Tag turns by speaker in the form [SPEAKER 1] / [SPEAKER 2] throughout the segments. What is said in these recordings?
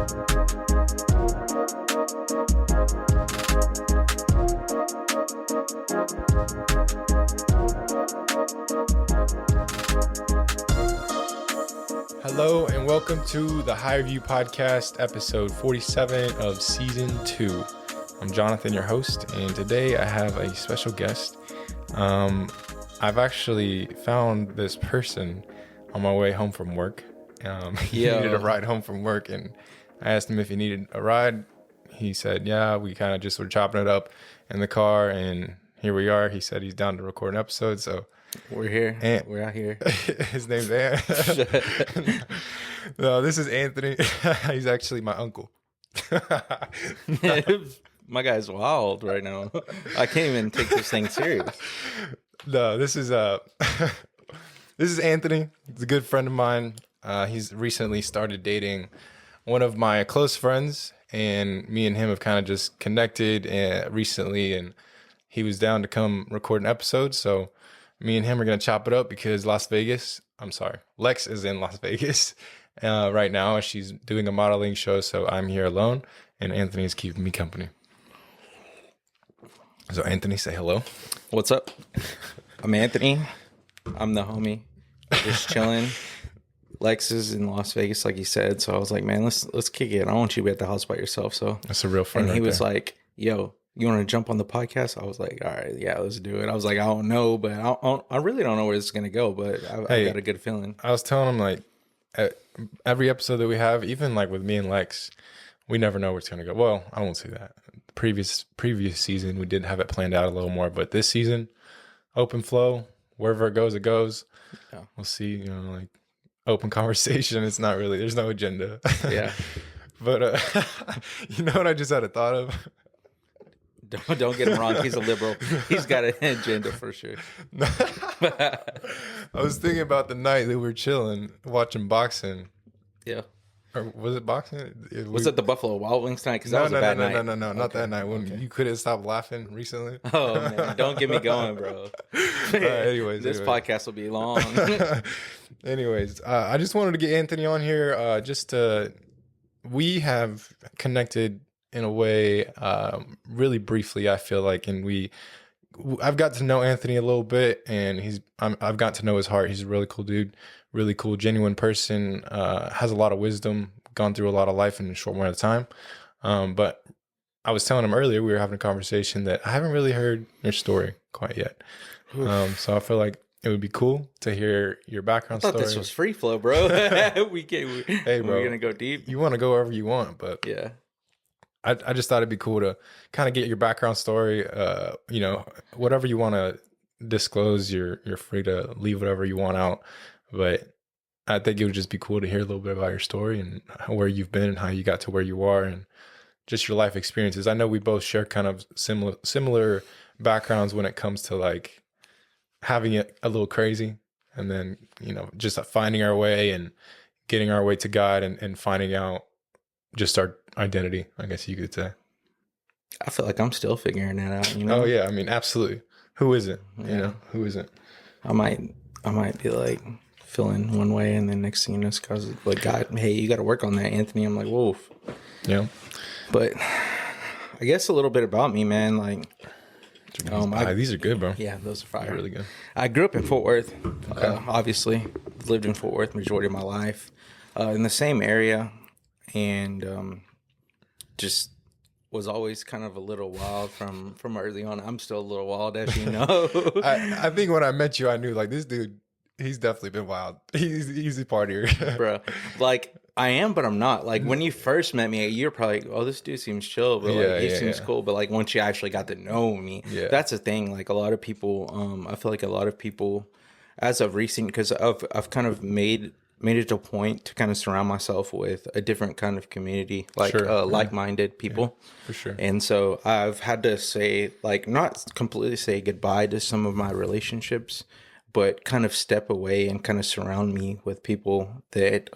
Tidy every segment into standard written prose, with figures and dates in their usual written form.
[SPEAKER 1] Hello and welcome to the High View Podcast, episode 47 of season 2. I'm Jonathan, your host, and today I have a special guest. I've actually found this person on my way home from work. He needed a ride home from work, and I asked him if he needed a ride. He said, yeah. We kind of just were chopping it up in the car, and here we are. He said he's down to record an episode, so
[SPEAKER 2] we're here. We're out here.
[SPEAKER 1] His name's Ant. No, this is Anthony. He's actually my uncle.
[SPEAKER 2] My guy's wild right now. I can't even take this thing serious.
[SPEAKER 1] No, this is Anthony. He's a good friend of mine. He's recently started dating one of my close friends, and me and him have kind of just connected recently, and he was down to come record an episode, so me and him are going to chop it up because Lex is in Las Vegas right now. She's doing a modeling show, so I'm here alone, and Anthony is keeping me company. So Anthony, say hello.
[SPEAKER 2] What's up? I'm Anthony. I'm the homie. Just chilling. Lex is in Las Vegas, like he said, so I was like, man, let's kick it. I don't want you to be at the house by yourself. So
[SPEAKER 1] that's a real friend.
[SPEAKER 2] And he was like, yo, you want to jump on the podcast? I was like, all right, yeah, let's do it. I was like, I don't know, but I really don't know where this is going to go, but I got a good feeling.
[SPEAKER 1] I was telling him, like, every episode that we have, even like with me and Lex, we never know where it's going to go. Well, I won't say that. Previous season, we did have it planned out a little more, but this season, open flow, wherever it goes, it goes. Yeah. We'll see, like open conversation. It's not really, there's no agenda.
[SPEAKER 2] Yeah.
[SPEAKER 1] But you know what I just had a thought of?
[SPEAKER 2] Don't get him wrong. He's a liberal. He's got an agenda for sure.
[SPEAKER 1] I was thinking about the night that we were chilling, watching boxing.
[SPEAKER 2] Yeah.
[SPEAKER 1] Or was it boxing?
[SPEAKER 2] Was it the Buffalo Wild Wings night? Because that was a bad night.
[SPEAKER 1] No, not that night. When you couldn't stop laughing recently.
[SPEAKER 2] Oh, man. Don't get me going, bro.
[SPEAKER 1] Anyways.
[SPEAKER 2] This podcast will be long.
[SPEAKER 1] Anyways, I just wanted to get Anthony on here we have connected in a way, really briefly, I feel like, and I've got to know Anthony a little bit, and I've got to know his heart. He's a really cool dude, really cool, genuine person, has a lot of wisdom, gone through a lot of life in a short amount of time. But I was telling him earlier, we were having a conversation that I haven't really heard your story quite yet. So I feel like it would be cool to hear your background story.
[SPEAKER 2] I thought this was free flow, bro. Hey, bro, we're going to go deep.
[SPEAKER 1] You want to go wherever you want, but
[SPEAKER 2] yeah.
[SPEAKER 1] I just thought it'd be cool to kind of get your background story. Whatever you want to disclose, you're free to leave whatever you want out. But I think it would just be cool to hear a little bit about your story and where you've been and how you got to where you are and just your life experiences. I know we both share kind of similar backgrounds when it comes to like having it a little crazy and then, just finding our way and getting our way to God and finding out just our identity, I guess you could say.
[SPEAKER 2] I feel like I'm still figuring that out,
[SPEAKER 1] Oh yeah, I mean, absolutely. Who isn't?
[SPEAKER 2] Yeah.
[SPEAKER 1] Who isn't?
[SPEAKER 2] I might be like feeling one way, and then next thing you know, it's because like, God, hey, you got to work on that, Anthony. I'm like, whoa.
[SPEAKER 1] Yeah.
[SPEAKER 2] But I guess a little bit about me, man. Like,
[SPEAKER 1] these are good, bro.
[SPEAKER 2] Yeah, those are fire.
[SPEAKER 1] They're really good.
[SPEAKER 2] I grew up in Fort Worth.
[SPEAKER 1] Okay.
[SPEAKER 2] Obviously, lived in Fort Worth majority of my life, in the same area. And just was always kind of a little wild from early on. I'm still a little wild, as you know.
[SPEAKER 1] I think when I met you, I knew like this dude, he's definitely been wild. He's a partier.
[SPEAKER 2] Bro, like I am, but I'm not. Like when you first met me, you're probably like, oh, this dude seems chill, but like he seems cool. But like once you actually got to know me, that's the thing. Like a lot of people, I feel like a lot of people, as of recent, because I've kind of made it a point to kind of surround myself with a different kind of community, like like-minded people.
[SPEAKER 1] Yeah, for sure.
[SPEAKER 2] And so I've had to say, like, not completely say goodbye to some of my relationships, but kind of step away and kind of surround me with people that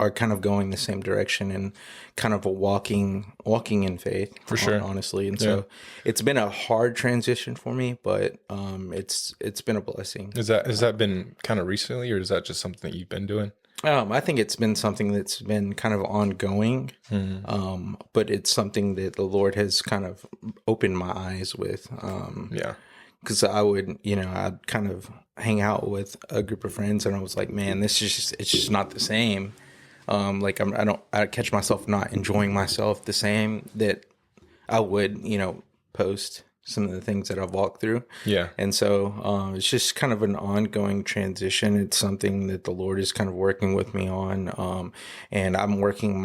[SPEAKER 2] are kind of going the same direction and kind of a walking in faith,
[SPEAKER 1] for sure,
[SPEAKER 2] honestly. And so it's been a hard transition for me, but it's been a blessing.
[SPEAKER 1] Has that been kind of recently, or is that just something that you've been doing?
[SPEAKER 2] I think it's been something that's been kind of ongoing, but it's something that the Lord has kind of opened my eyes with.
[SPEAKER 1] Yeah.
[SPEAKER 2] Because I would, I'd kind of hang out with a group of friends, and I was like, man, it's just not the same. Like I catch myself not enjoying myself the same that I would, post some of the things that I've walked through.
[SPEAKER 1] Yeah.
[SPEAKER 2] And so it's just kind of an ongoing transition. It's something that the Lord is kind of working with me on. And I'm working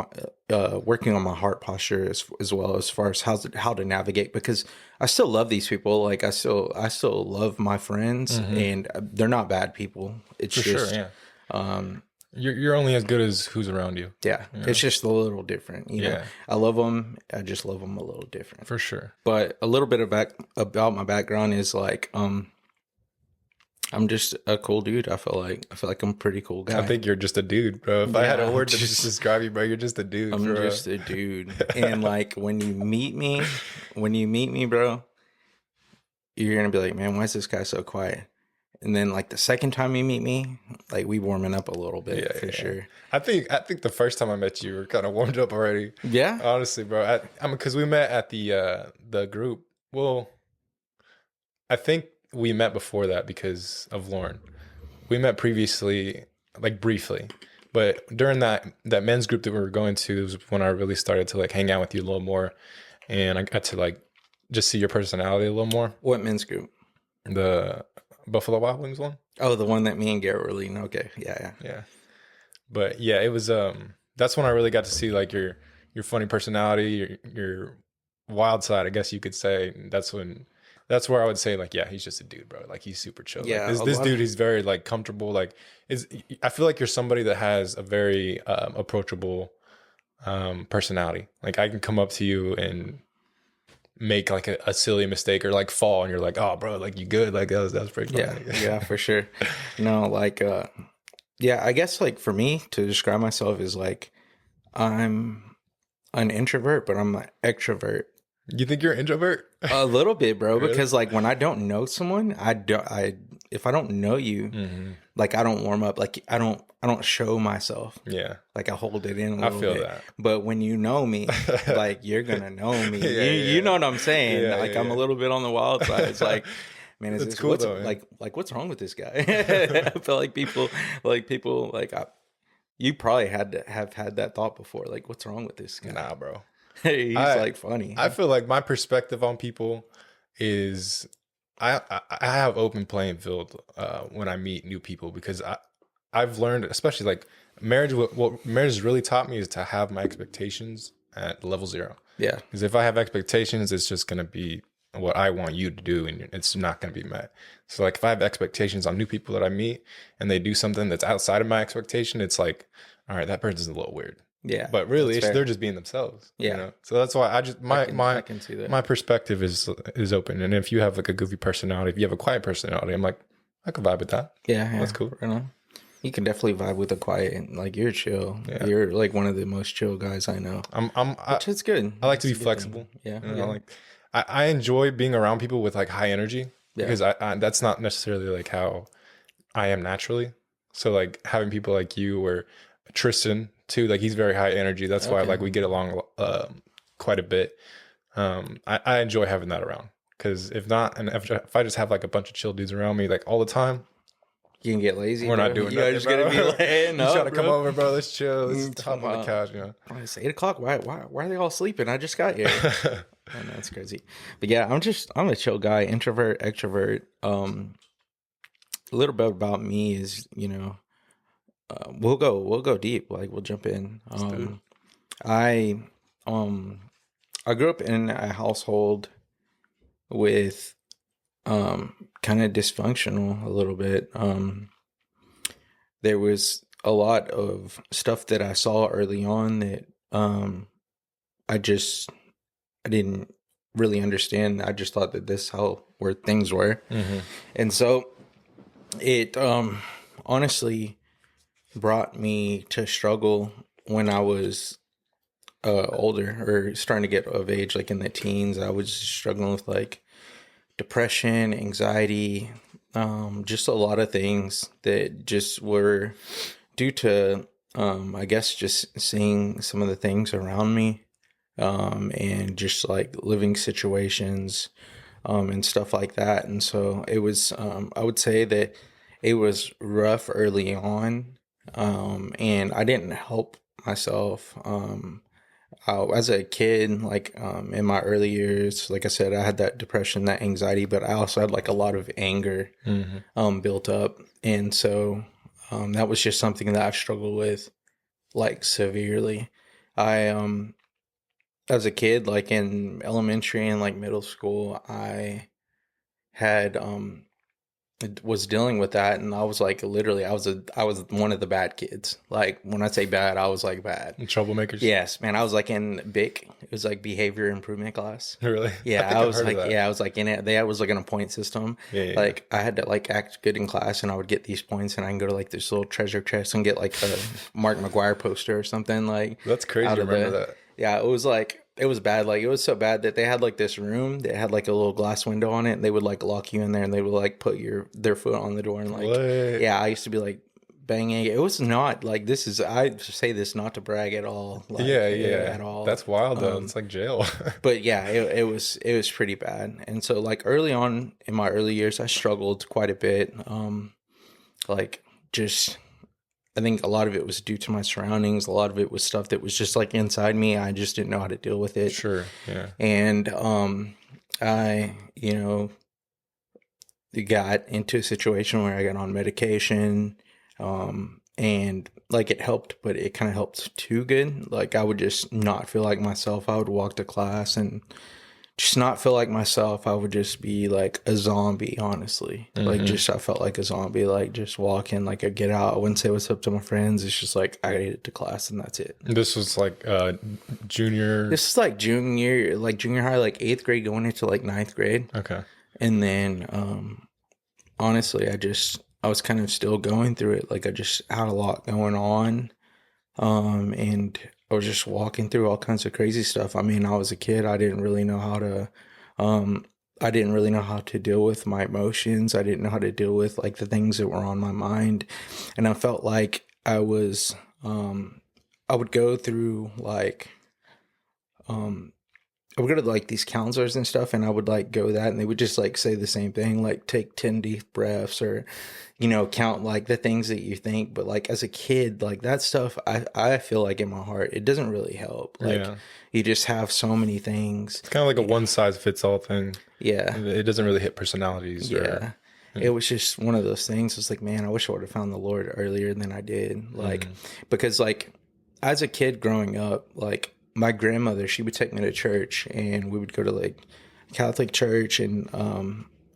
[SPEAKER 2] on my heart posture as well, as far as how to navigate, because I still love these people. Like I still love my friends, and they're not bad people. It's
[SPEAKER 1] For
[SPEAKER 2] just,
[SPEAKER 1] sure, yeah. You're only as good as who's around you.
[SPEAKER 2] yeah, it's just a little different.
[SPEAKER 1] Yeah.
[SPEAKER 2] I love them. I just love them a little different.
[SPEAKER 1] For sure.
[SPEAKER 2] But a little bit about my background is like, I'm just a cool dude. I feel like I'm a pretty cool guy.
[SPEAKER 1] I think you're just a dude, bro. If I had a word to just describe you, bro, you're just a dude.
[SPEAKER 2] I'm just a dude. And like when you meet me, bro, you're gonna be like, man, why is this guy so quiet? And then like the second time you meet me, like we warming up a little bit for sure.
[SPEAKER 1] I think the first time I met you, we were kind of warmed up already.
[SPEAKER 2] Yeah,
[SPEAKER 1] honestly, bro. I mean, because we met at the group. Well, I think we met before that because of Lauren. We met previously, like briefly, but during that men's group that we were going to was when I really started to like hang out with you a little more, and I got to like just see your personality a little more.
[SPEAKER 2] What men's group?
[SPEAKER 1] The Buffalo Wild Wings one.
[SPEAKER 2] Oh, the one that me and Garrett were leading. Okay, yeah.
[SPEAKER 1] But yeah, it was that's when I really got to see like your funny personality, your wild side, I guess you could say. That's where I would say like, yeah, he's just a dude, bro. Like he's super chill.
[SPEAKER 2] Yeah,
[SPEAKER 1] like, this dude, he's very like comfortable. Like I feel like you're somebody that has a very approachable personality. Like I can come up to you and make like a silly mistake or like fall, and you're like, oh bro, like you good? Like that was pretty funny.
[SPEAKER 2] Yeah, for sure. No, like yeah, I guess like for me to describe myself is like I'm an introvert, but I'm an extrovert.
[SPEAKER 1] You think you're an introvert?
[SPEAKER 2] A little bit, bro.
[SPEAKER 1] Really?
[SPEAKER 2] Because like when I don't know someone, if I don't know you, like I don't warm up. Like I don't show myself.
[SPEAKER 1] Yeah.
[SPEAKER 2] Like I hold it in a little bit.
[SPEAKER 1] That.
[SPEAKER 2] But when you know me, like you're gonna know me. You know what I'm saying?
[SPEAKER 1] Yeah,
[SPEAKER 2] like I'm a little bit on the wild side. It's like, man, is
[SPEAKER 1] That's
[SPEAKER 2] this
[SPEAKER 1] cool
[SPEAKER 2] what's
[SPEAKER 1] though, man.
[SPEAKER 2] like what's wrong with this guy? I feel like people you probably had to have had that thought before. Like, what's wrong with this guy?
[SPEAKER 1] Nah, bro.
[SPEAKER 2] He's like funny.
[SPEAKER 1] I feel like my perspective on people is I have open playing field when I meet new people, because I've learned, especially like marriage. What marriage has really taught me is to have my expectations at level 0.
[SPEAKER 2] Yeah.
[SPEAKER 1] Because if I have expectations, it's just gonna be what I want you to do, and it's not gonna be met. So like if I have expectations on new people that I meet and they do something that's outside of my expectation, it's like, all right, that person's a little weird.
[SPEAKER 2] Yeah,
[SPEAKER 1] but really, they're just being themselves.
[SPEAKER 2] Yeah,
[SPEAKER 1] you know? So that's why I just I
[SPEAKER 2] can see that.
[SPEAKER 1] My perspective is open, and if you have like a goofy personality, if you have a quiet personality, I'm like, I could vibe with that.
[SPEAKER 2] Yeah,
[SPEAKER 1] that's cool.
[SPEAKER 2] You know, you can definitely vibe with a quiet. Like you're chill. Yeah. You're like one of the most chill guys I know. Which is good.
[SPEAKER 1] I like to be flexible.
[SPEAKER 2] Yeah,
[SPEAKER 1] you know, like I enjoy being around people with like high energy, because I that's not necessarily like how I am naturally. So like having people like you or Tristan too, like he's very high energy. That's why like we get along quite a bit. I enjoy having that around, because if not, and if I just have like a bunch of chill dudes around me like all the time,
[SPEAKER 2] you can get lazy.
[SPEAKER 1] We're not doing
[SPEAKER 2] you
[SPEAKER 1] nothing.
[SPEAKER 2] Just gonna be laying up,
[SPEAKER 1] trying to come over, bro. Let's chill. Let's hop on the couch. You know,
[SPEAKER 2] it's 8 o'clock. Why are they all sleeping? I just got here. I know, it's crazy. But yeah, I'm a chill guy, introvert, extrovert. A little bit about me is, you know, we'll go deep. Like we'll jump in. I grew up in a household with kind of dysfunctional a little bit. There was a lot of stuff that I saw early on that I didn't really understand. I just thought that this how where things were. And so it honestly brought me to struggle when I was older, or starting to get of age, like in the teens. I was struggling with like depression, anxiety, just a lot of things that just were due to, I guess just seeing some of the things around me, and just like living situations, and stuff like that. And so it was, I would say that it was rough early on, and I didn't help myself. As a kid, like, in my early years, like I said, I had that depression, that anxiety, but I also had like a lot of anger, built up. And so, that was just something that I've struggled with like severely. I, as a kid, like in elementary and like middle school, I had, was dealing with that, and I was like, literally, I was one of the bad kids. Like, when I say bad, I was like bad.
[SPEAKER 1] Troublemakers.
[SPEAKER 2] Yes, man. I was like in BIC. It was like behavior improvement class.
[SPEAKER 1] Really?
[SPEAKER 2] Yeah,
[SPEAKER 1] I think I've heard of that.
[SPEAKER 2] I was like in it. They was like in a point system. Like, I had to like act good in class, and I would get these points, and I can go to like this little treasure chest and get like a Mark McGuire poster or something. Like,
[SPEAKER 1] that's crazy. To remember that.
[SPEAKER 2] Yeah, it was like, it was bad. Like, it was so bad that they had like this room that had like a little glass window on it, and they would like lock you in there, and they would like put their foot on the door, and like, what? Yeah, I used to be like banging. It was not like, this is, I say this not to brag at all. Like, at all.
[SPEAKER 1] That's wild though. It's like jail.
[SPEAKER 2] But yeah, it was pretty bad. And so like early on in my early years, I struggled quite a bit. Like, just, I think a lot of it was due to my surroundings. A lot of it was stuff that was just like inside me. I just didn't know how to deal with it.
[SPEAKER 1] Sure. Yeah.
[SPEAKER 2] And I, got into a situation where I got on medication, and like it helped, but it kind of helped too good. Like, I would just not feel like myself. I would walk to class and just not feel like myself. I would just be like a zombie, honestly. Like, just, I felt like a zombie, like just walking, like I get out, I wouldn't say what's up to my friends. It's just like, I get to class and that's it.
[SPEAKER 1] This was like junior.
[SPEAKER 2] This is like junior high, like 8th grade going into like 9th grade.
[SPEAKER 1] Okay.
[SPEAKER 2] And then, honestly, I was kind of still going through it. Like, I just had a lot going on. And I was just walking through all kinds of crazy stuff. I mean, I was a kid. I didn't really know how to deal with my emotions. I didn't know how to deal with like the things that were on my mind. And I felt like I was, I would go through like, I would go to like these counselors and stuff, and I would like go that, and they would just like say the same thing, like take 10 deep breaths, or, count like the things that you think. But like as a kid, like that stuff, I feel like in my heart, it doesn't really help. Like, you just have so many things.
[SPEAKER 1] It's kind of like a one size fits all thing.
[SPEAKER 2] Yeah.
[SPEAKER 1] It doesn't really hit personalities.
[SPEAKER 2] Yeah. It was just one of those things. It's like, man, I wish I would have found the Lord earlier than I did. Like, because like as a kid growing up, like, my grandmother, she would take me to church, and we would go to like Catholic church, and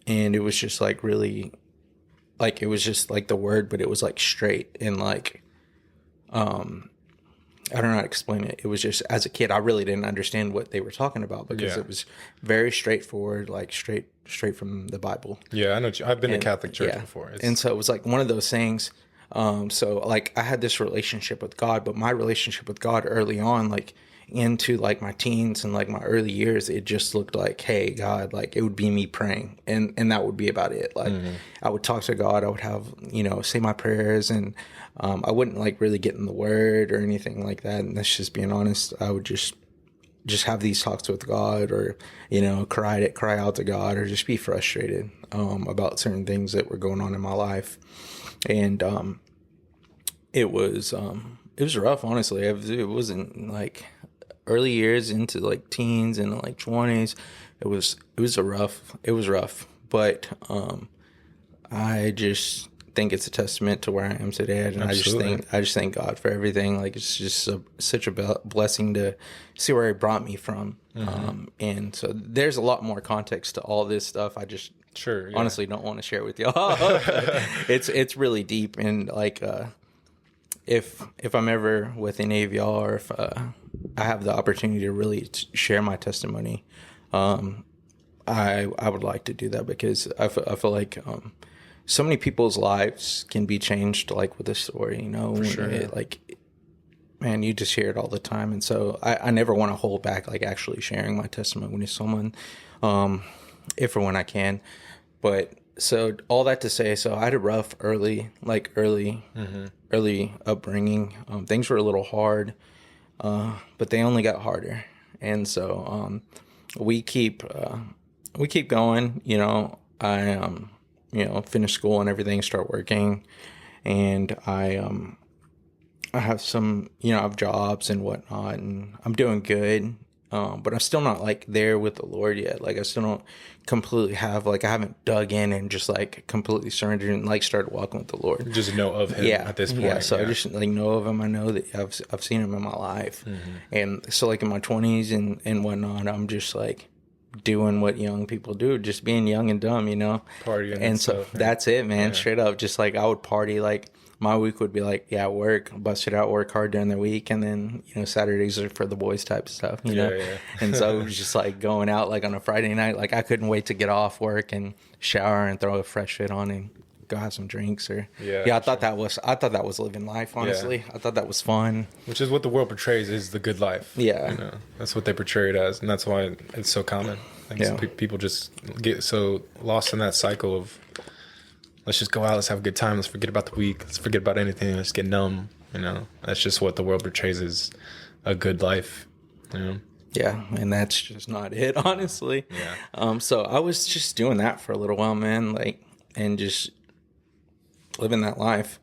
[SPEAKER 2] it was just like really, like, it was just like the word, but it was like straight, and like, I don't know how to explain it. It was just, as a kid, I really didn't understand what they were talking about, because it was very straightforward, like straight from the Bible.
[SPEAKER 1] Yeah, I know. I've been to Catholic church before.
[SPEAKER 2] And so it was like one of those things. So like I had this relationship with God, but my relationship with God early on, like into like my teens and like my early years, it just looked like, hey, God, like it would be me praying, and that would be about it. Like, I would talk to God, I would have, say my prayers, and I wouldn't like really get in the word or anything like that. And that's just being honest. I would just have these talks with God, or, cry out to God, or just be frustrated about certain things that were going on in my life. And it was rough, honestly. It wasn't like early years into like teens and like 20s. It was rough, but I just think it's a testament to where I am today. And I just thank God for everything. Like, it's just such a blessing to see where He brought me from. And so there's a lot more context to all this stuff. I just honestly don't want to share with y'all. It's really deep, and like if I'm ever with any of y'all, or if I have the opportunity to really share my testimony, I would like to do that, because I feel like so many people's lives can be changed like with this story. For sure. Like, man, you just hear it all the time, and so I never want to hold back like actually sharing my testimony with someone, if or when I can. But So all that to say, so I had a rough early upbringing. Things were a little hard, but they only got harder. And so we keep going. You know, I finish school and everything, start working, and I have some, I have jobs and whatnot, and I'm doing good. But I'm still not like there with the Lord yet. Like I still don't completely have, like, I haven't dug in and just like completely surrendered and like started walking with the Lord.
[SPEAKER 1] You just know of him at this point.
[SPEAKER 2] Yeah. So I just like know of him. I know that I've seen him in my life. And so like in my 20s and whatnot, I'm just like doing what young people do, just being young and dumb,
[SPEAKER 1] Partying
[SPEAKER 2] and so stuff, that's it, man. Straight up, just like I would party. Like my week would be like, work, bust it out, work hard during the week, and then Saturdays are for the boys type stuff, And so it was just like going out like on a Friday night. Like I couldn't wait to get off work and shower and throw a fresh fit on and go have some drinks. Or I thought that was living life. Honestly, I thought that was fun.
[SPEAKER 1] Which is what the world portrays is the good life.
[SPEAKER 2] Yeah,
[SPEAKER 1] that's what they portray it as, and that's why it's so common. People just get so lost in that cycle of, let's just go out, let's have a good time, let's forget about the week, let's forget about anything, let's get numb. That's just what the world portrays as a good life.
[SPEAKER 2] Yeah, and that's just not it, honestly.
[SPEAKER 1] Yeah.
[SPEAKER 2] So I was just doing that for a little while, man, like, and just living that life.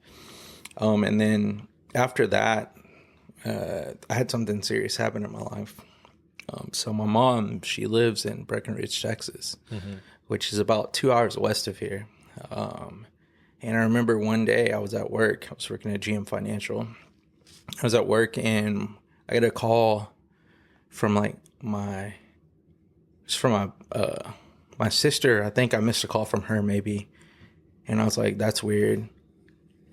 [SPEAKER 2] And then after that, I had something serious happen in my life. So my mom, she lives in Breckenridge, Texas, which is about 2 hours west of here. And I remember one day I was at work. I was working at GM Financial. I was at work and I got a call from like my sister. I think I missed a call from her maybe. And I was like, that's weird.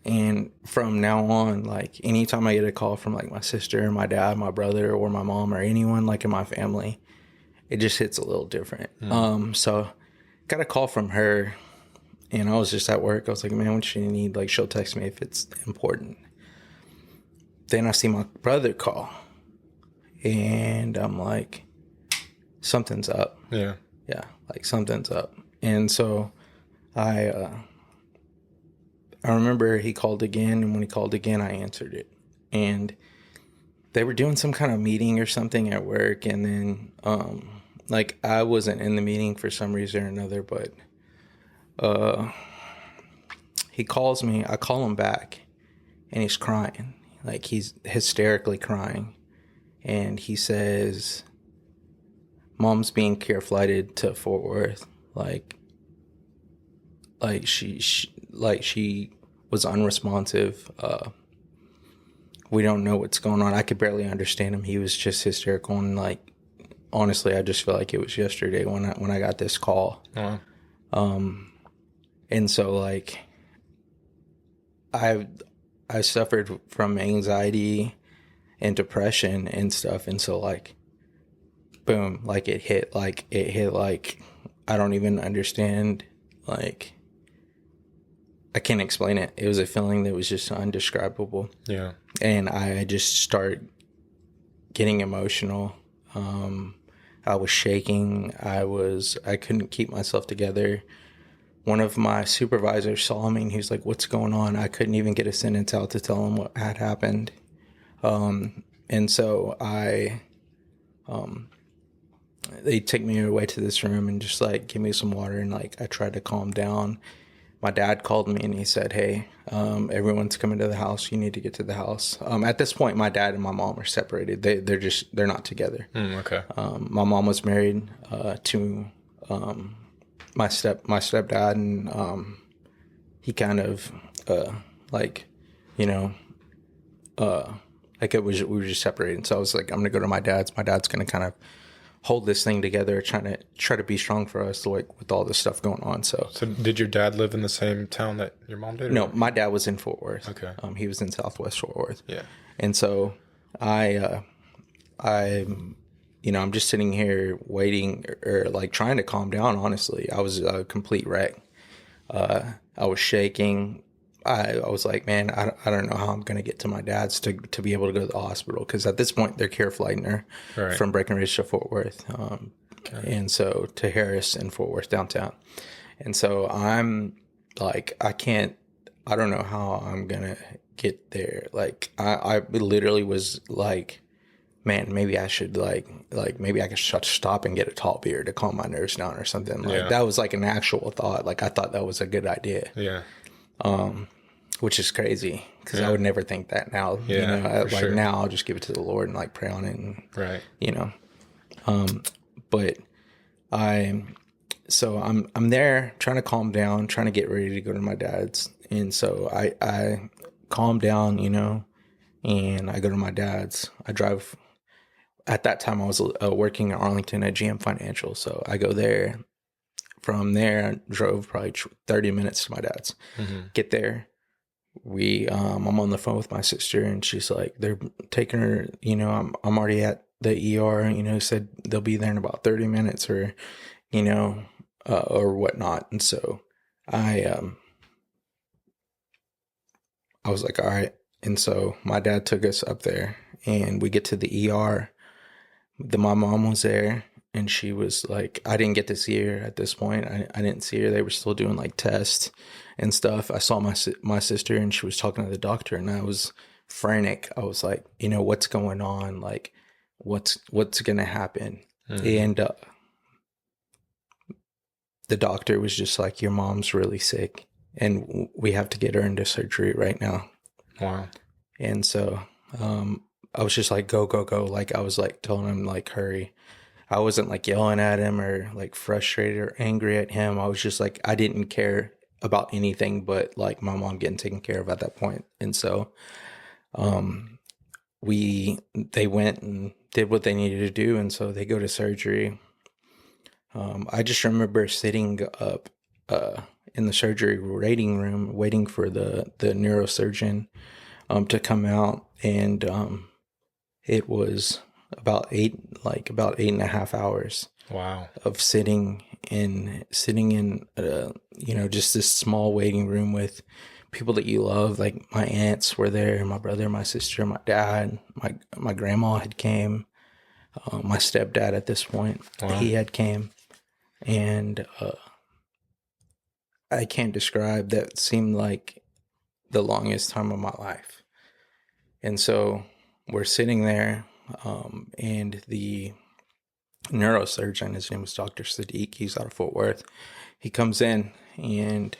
[SPEAKER 2] And from now on, like anytime I get a call from like my sister, my dad, my brother, or my mom, or anyone like in my family, it just hits a little different. So got a call from her and I was just at work. I was like, man, what do you need? Like, she'll text me if it's important. Then I see my brother call and I'm like, something's up.
[SPEAKER 1] Yeah,
[SPEAKER 2] like something's up. And so I remember he called again, and when he called again, I answered it. And they were doing some kind of meeting or something at work, and then like I wasn't in the meeting for some reason or another, but he calls me. I call him back, and he's crying. Like he's hysterically crying. And he says, Mom's being care flighted to Fort Worth. Like she was unresponsive. We don't know what's going on. I could barely understand him. He was just hysterical, and like honestly, I just feel like it was yesterday when I got this call. And so like I suffered from anxiety and depression and stuff, and so like boom, like it hit like I don't even understand, like I can't explain it. It was a feeling that was just undescribable.
[SPEAKER 1] Yeah. And
[SPEAKER 2] I just started getting emotional. I was shaking. I couldn't keep myself together. One of my supervisors saw me and he was like, what's going on? I couldn't even get a sentence out to tell him what had happened. And so they take me away to this room and just like give me some water, and like I tried to calm down. My dad called me and he said, hey, everyone's coming to the house. You need to get to the house. At this point, my dad and my mom are separated. They're not together.
[SPEAKER 1] Okay.
[SPEAKER 2] My mom was married to my stepdad, and he kind of we were just separated. So I was like, I'm gonna go to my dad's. My dad's gonna kind of hold this thing together, try to be strong for us, like with all this stuff going on. So
[SPEAKER 1] did your dad live in the same town that your mom did? Or?
[SPEAKER 2] No, my dad was in Fort Worth.
[SPEAKER 1] Okay.
[SPEAKER 2] He was in Southwest Fort Worth.
[SPEAKER 1] Yeah.
[SPEAKER 2] And so I'm just sitting here waiting or like trying to calm down. Honestly, I was a complete wreck. I was shaking. I was like, man, I don't know how I'm going to get to my dad's to be able to go to the hospital. Because at this point, they're care flighting her from Breckenridge to Fort Worth. And so to Harris and Fort Worth downtown. And so I'm like, I don't know how I'm gonna get there. Like I literally was like, man, maybe I should maybe I could stop and get a tall beer to calm my nerves down or something. Like that was like an actual thought. Like I thought that was a good idea.
[SPEAKER 1] Yeah.
[SPEAKER 2] Which is crazy because I would never think that now.
[SPEAKER 1] Yeah, for sure.
[SPEAKER 2] Now I'll just give it to the Lord and like pray on it. And,
[SPEAKER 1] Right.
[SPEAKER 2] But I'm there trying to calm down, trying to get ready to go to my dad's. And so I calm down, and I go to my dad's. I drive. At that time, I was working in Arlington at GM Financial. So I go there. From there, I drove probably 30 minutes to my dad's. Get there. I'm on the phone with my sister, and she's like, they're taking her, I'm already at the ER, said they'll be there in about 30 minutes or whatnot. And so I was like, all right. And so my dad took us up there, and we get to the ER. My mom was there, and she was like, I didn't get to see her at this point. I didn't see her. They were still doing like tests and stuff. I saw my sister, and she was talking to the doctor, and I was frantic. I was like, what's going on? Like, what's going to happen? And the doctor was just like, your mom's really sick, and we have to get her into surgery right now.
[SPEAKER 1] Wow.
[SPEAKER 2] And so I was just like, go, go, go. Like, I was like telling him, like, hurry. I wasn't like yelling at him or like frustrated or angry at him. I was just like, I didn't care about anything but like my mom getting taken care of at that point. And so they went and did what they needed to do. And so they go to surgery. I just remember sitting up in the surgery waiting room, waiting for the neurosurgeon to come out. And it was about 8.5 hours.
[SPEAKER 1] Wow.
[SPEAKER 2] Of sitting in just this small waiting room with people that you love. Like my aunts were there, my brother, my sister, my dad, my grandma had came, my stepdad at this point. Wow. He had came, and I can't describe, that seemed like the longest time of my life. And so we're sitting there, and the neurosurgeon, his name was Dr. Sadiq, he's out of Fort Worth. He comes in, and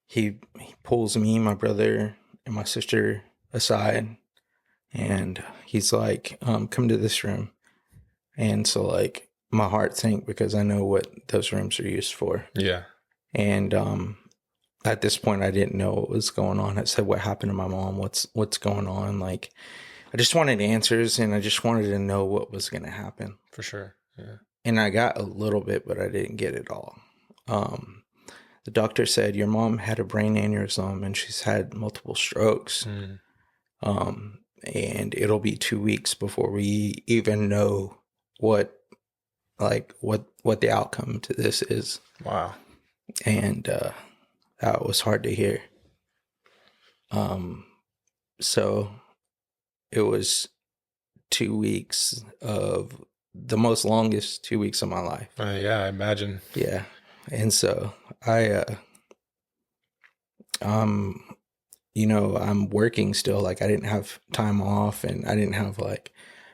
[SPEAKER 2] he pulls me, my brother, and my sister aside, and he's like, come to this room. And so like my heart sank, because I know what those rooms are used for.
[SPEAKER 1] Yeah.
[SPEAKER 2] And at this point, I didn't know what was going on. I said, what happened to my mom? What's going on? Like, I just wanted answers, and I just wanted to know what was going to happen.
[SPEAKER 1] For sure. Yeah.
[SPEAKER 2] And I got a little bit, but I didn't get it all. The doctor said, your mom had a brain aneurysm, and she's had multiple strokes. And it'll be 2 weeks before we even know what the outcome to this is.
[SPEAKER 1] Wow.
[SPEAKER 2] And that was hard to hear. So it was 2 weeks of the most longest 2 weeks of my life.
[SPEAKER 1] Yeah, I imagine.
[SPEAKER 2] Yeah. And so I'm working still. Like, I didn't have time off, and I didn't have like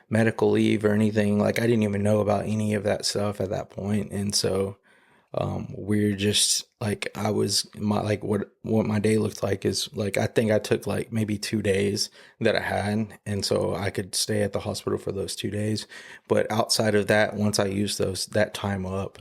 [SPEAKER 2] medical leave or anything. Like, I didn't even know about any of that stuff at that point. And so we're just like, what my day looked like is like, I think I took like maybe 2 days that I had, and so I could stay at the hospital for those 2 days. But outside of that, once I used that time up,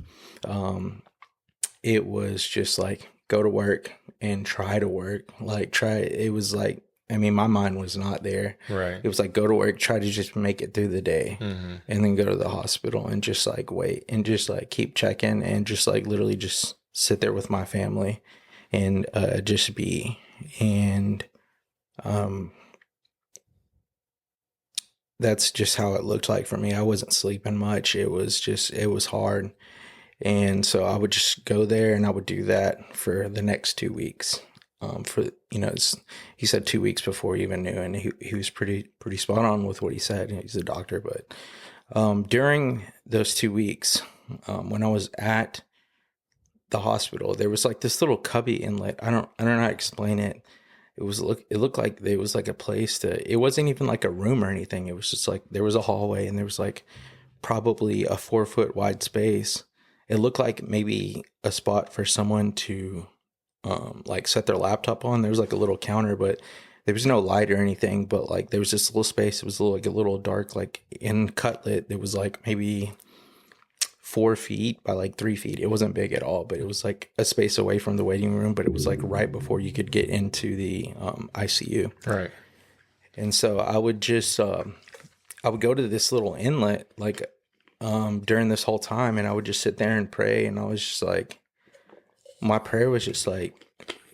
[SPEAKER 2] it was just like, go to work and try to work. It was like, I mean, my mind was not there.
[SPEAKER 1] Right.
[SPEAKER 2] It was like, go to work, try to just make it through the day, and then go to the hospital and just like wait and just like keep checking and just like literally just sit there with my family and just be. And that's just how it looked like for me. I wasn't sleeping much. It was hard. And so I would just go there, and I would do that for the next 2 weeks. He said 2 weeks before he even knew, and he was pretty spot on with what he said. He's a doctor, but during those 2 weeks, when I was at the hospital, there was like this little cubby inlet. I don't know how to explain it. It looked like there was like a place to, it wasn't even like a room or anything. It was just like, there was a hallway and there was like probably a 4 foot wide space. It looked like maybe a spot for someone to like set their laptop on. There was like a little counter, but there was no light or anything. But like there was this little space. It was like a little dark, like in cutlet. It was like maybe 4 feet by like 3 feet. It wasn't big at all, but it was like a space away from the waiting room. But it was like right before you could get into the ICU.
[SPEAKER 1] Right.
[SPEAKER 2] And so I would just I would go to this little inlet like during this whole time, and I would just sit there and pray. And I was just like, my prayer was just like,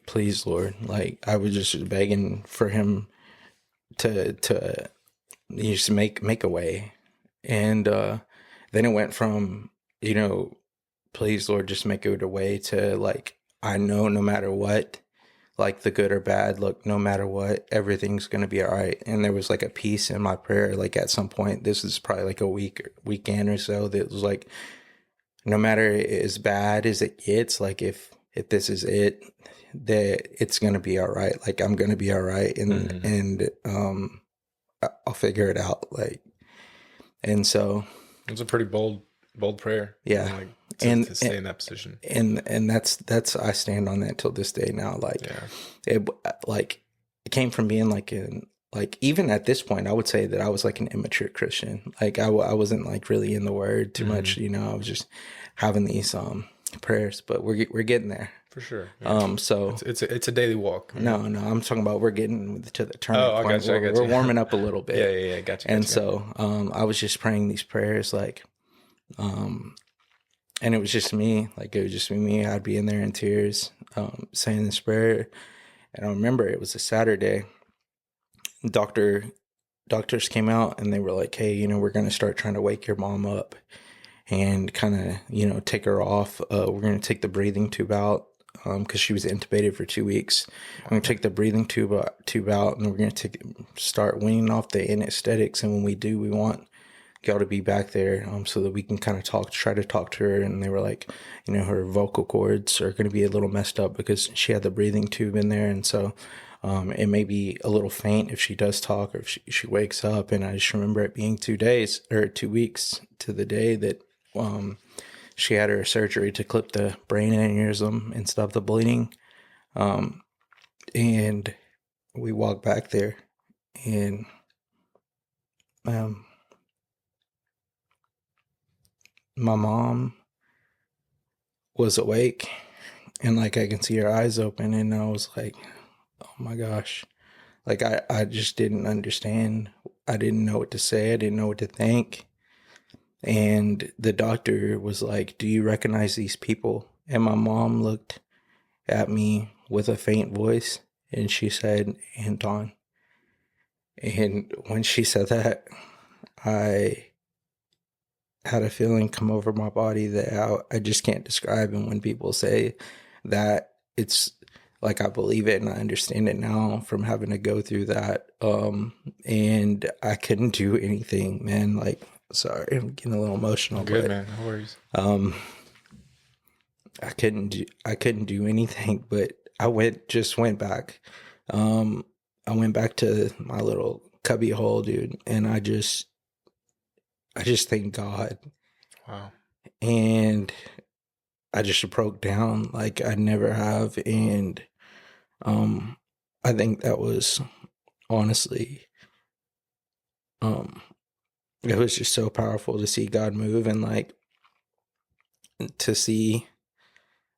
[SPEAKER 2] please, Lord, like I was just begging for him to just make a way. And then it went from, you know, please, Lord, just make it a way to like, I know no matter what, like the good or bad, look, no matter what, everything's going to be all right. And there was like a peace in my prayer. Like at some point, this is probably like a weekend or so, that was like, no matter as bad as it gets, like if this is it, that it's going to be all right. Like I'm going to be all right. And I'll figure it out. Like, and so
[SPEAKER 1] it's a pretty bold prayer.
[SPEAKER 2] Yeah.
[SPEAKER 1] Like to stay in that position.
[SPEAKER 2] And that's, I stand on that till this day now. Like, it came from being like even at this point, I would say that I was like an immature Christian. Like I wasn't like really in the word too much, you know, I was just having these, prayers, but we're getting there.
[SPEAKER 1] For sure. Yeah.
[SPEAKER 2] So
[SPEAKER 1] it's a daily walk.
[SPEAKER 2] No, I'm talking about we're getting to the turning point.
[SPEAKER 1] I got you.
[SPEAKER 2] We're warming up a little bit.
[SPEAKER 1] Yeah. Gotcha.
[SPEAKER 2] And so, I was just praying these prayers, like, and it was just me. Like it would just be me. I'd be in there in tears, saying this prayer. And I remember it was a Saturday. Doctors came out and they were like, "Hey, you know, we're going to start trying to wake your mom up and kind of, you know, take her off. We're going to take the breathing tube out." Because she was intubated for 2 weeks. We're going to take the breathing tube out, and we're going to start weaning off the anesthetics. And when we do, we want y'all to be back there so that we can kind of try to talk to her. And they were like, you know, her vocal cords are going to be a little messed up because she had the breathing tube in there. And so it may be a little faint if she does talk or if she wakes up. And I just remember it being 2 weeks to the day that she had her surgery to clip the brain aneurysm and stop the bleeding. And we walked back there, and my mom was awake, and like I can see her eyes open, and I was like, oh my gosh. Like I just didn't understand. I didn't know what to say. I didn't know what to think. And the doctor was like, "Do you recognize these people?" And my mom looked at me with a faint voice, and she said, "Anton." And when she said that, I had a feeling come over my body that I just can't describe. And when people say that, it's like I believe it and I understand it now from having to go through that. And I couldn't do anything, man. Like, sorry, I'm getting a little emotional.
[SPEAKER 1] Good, man. No worries.
[SPEAKER 2] I couldn't do anything, but I went back. I went back to my little cubby hole, dude, and I just thank God.
[SPEAKER 1] Wow.
[SPEAKER 2] And I just broke down like I never have, and I think that was honestly it was just so powerful to see God move, and like to see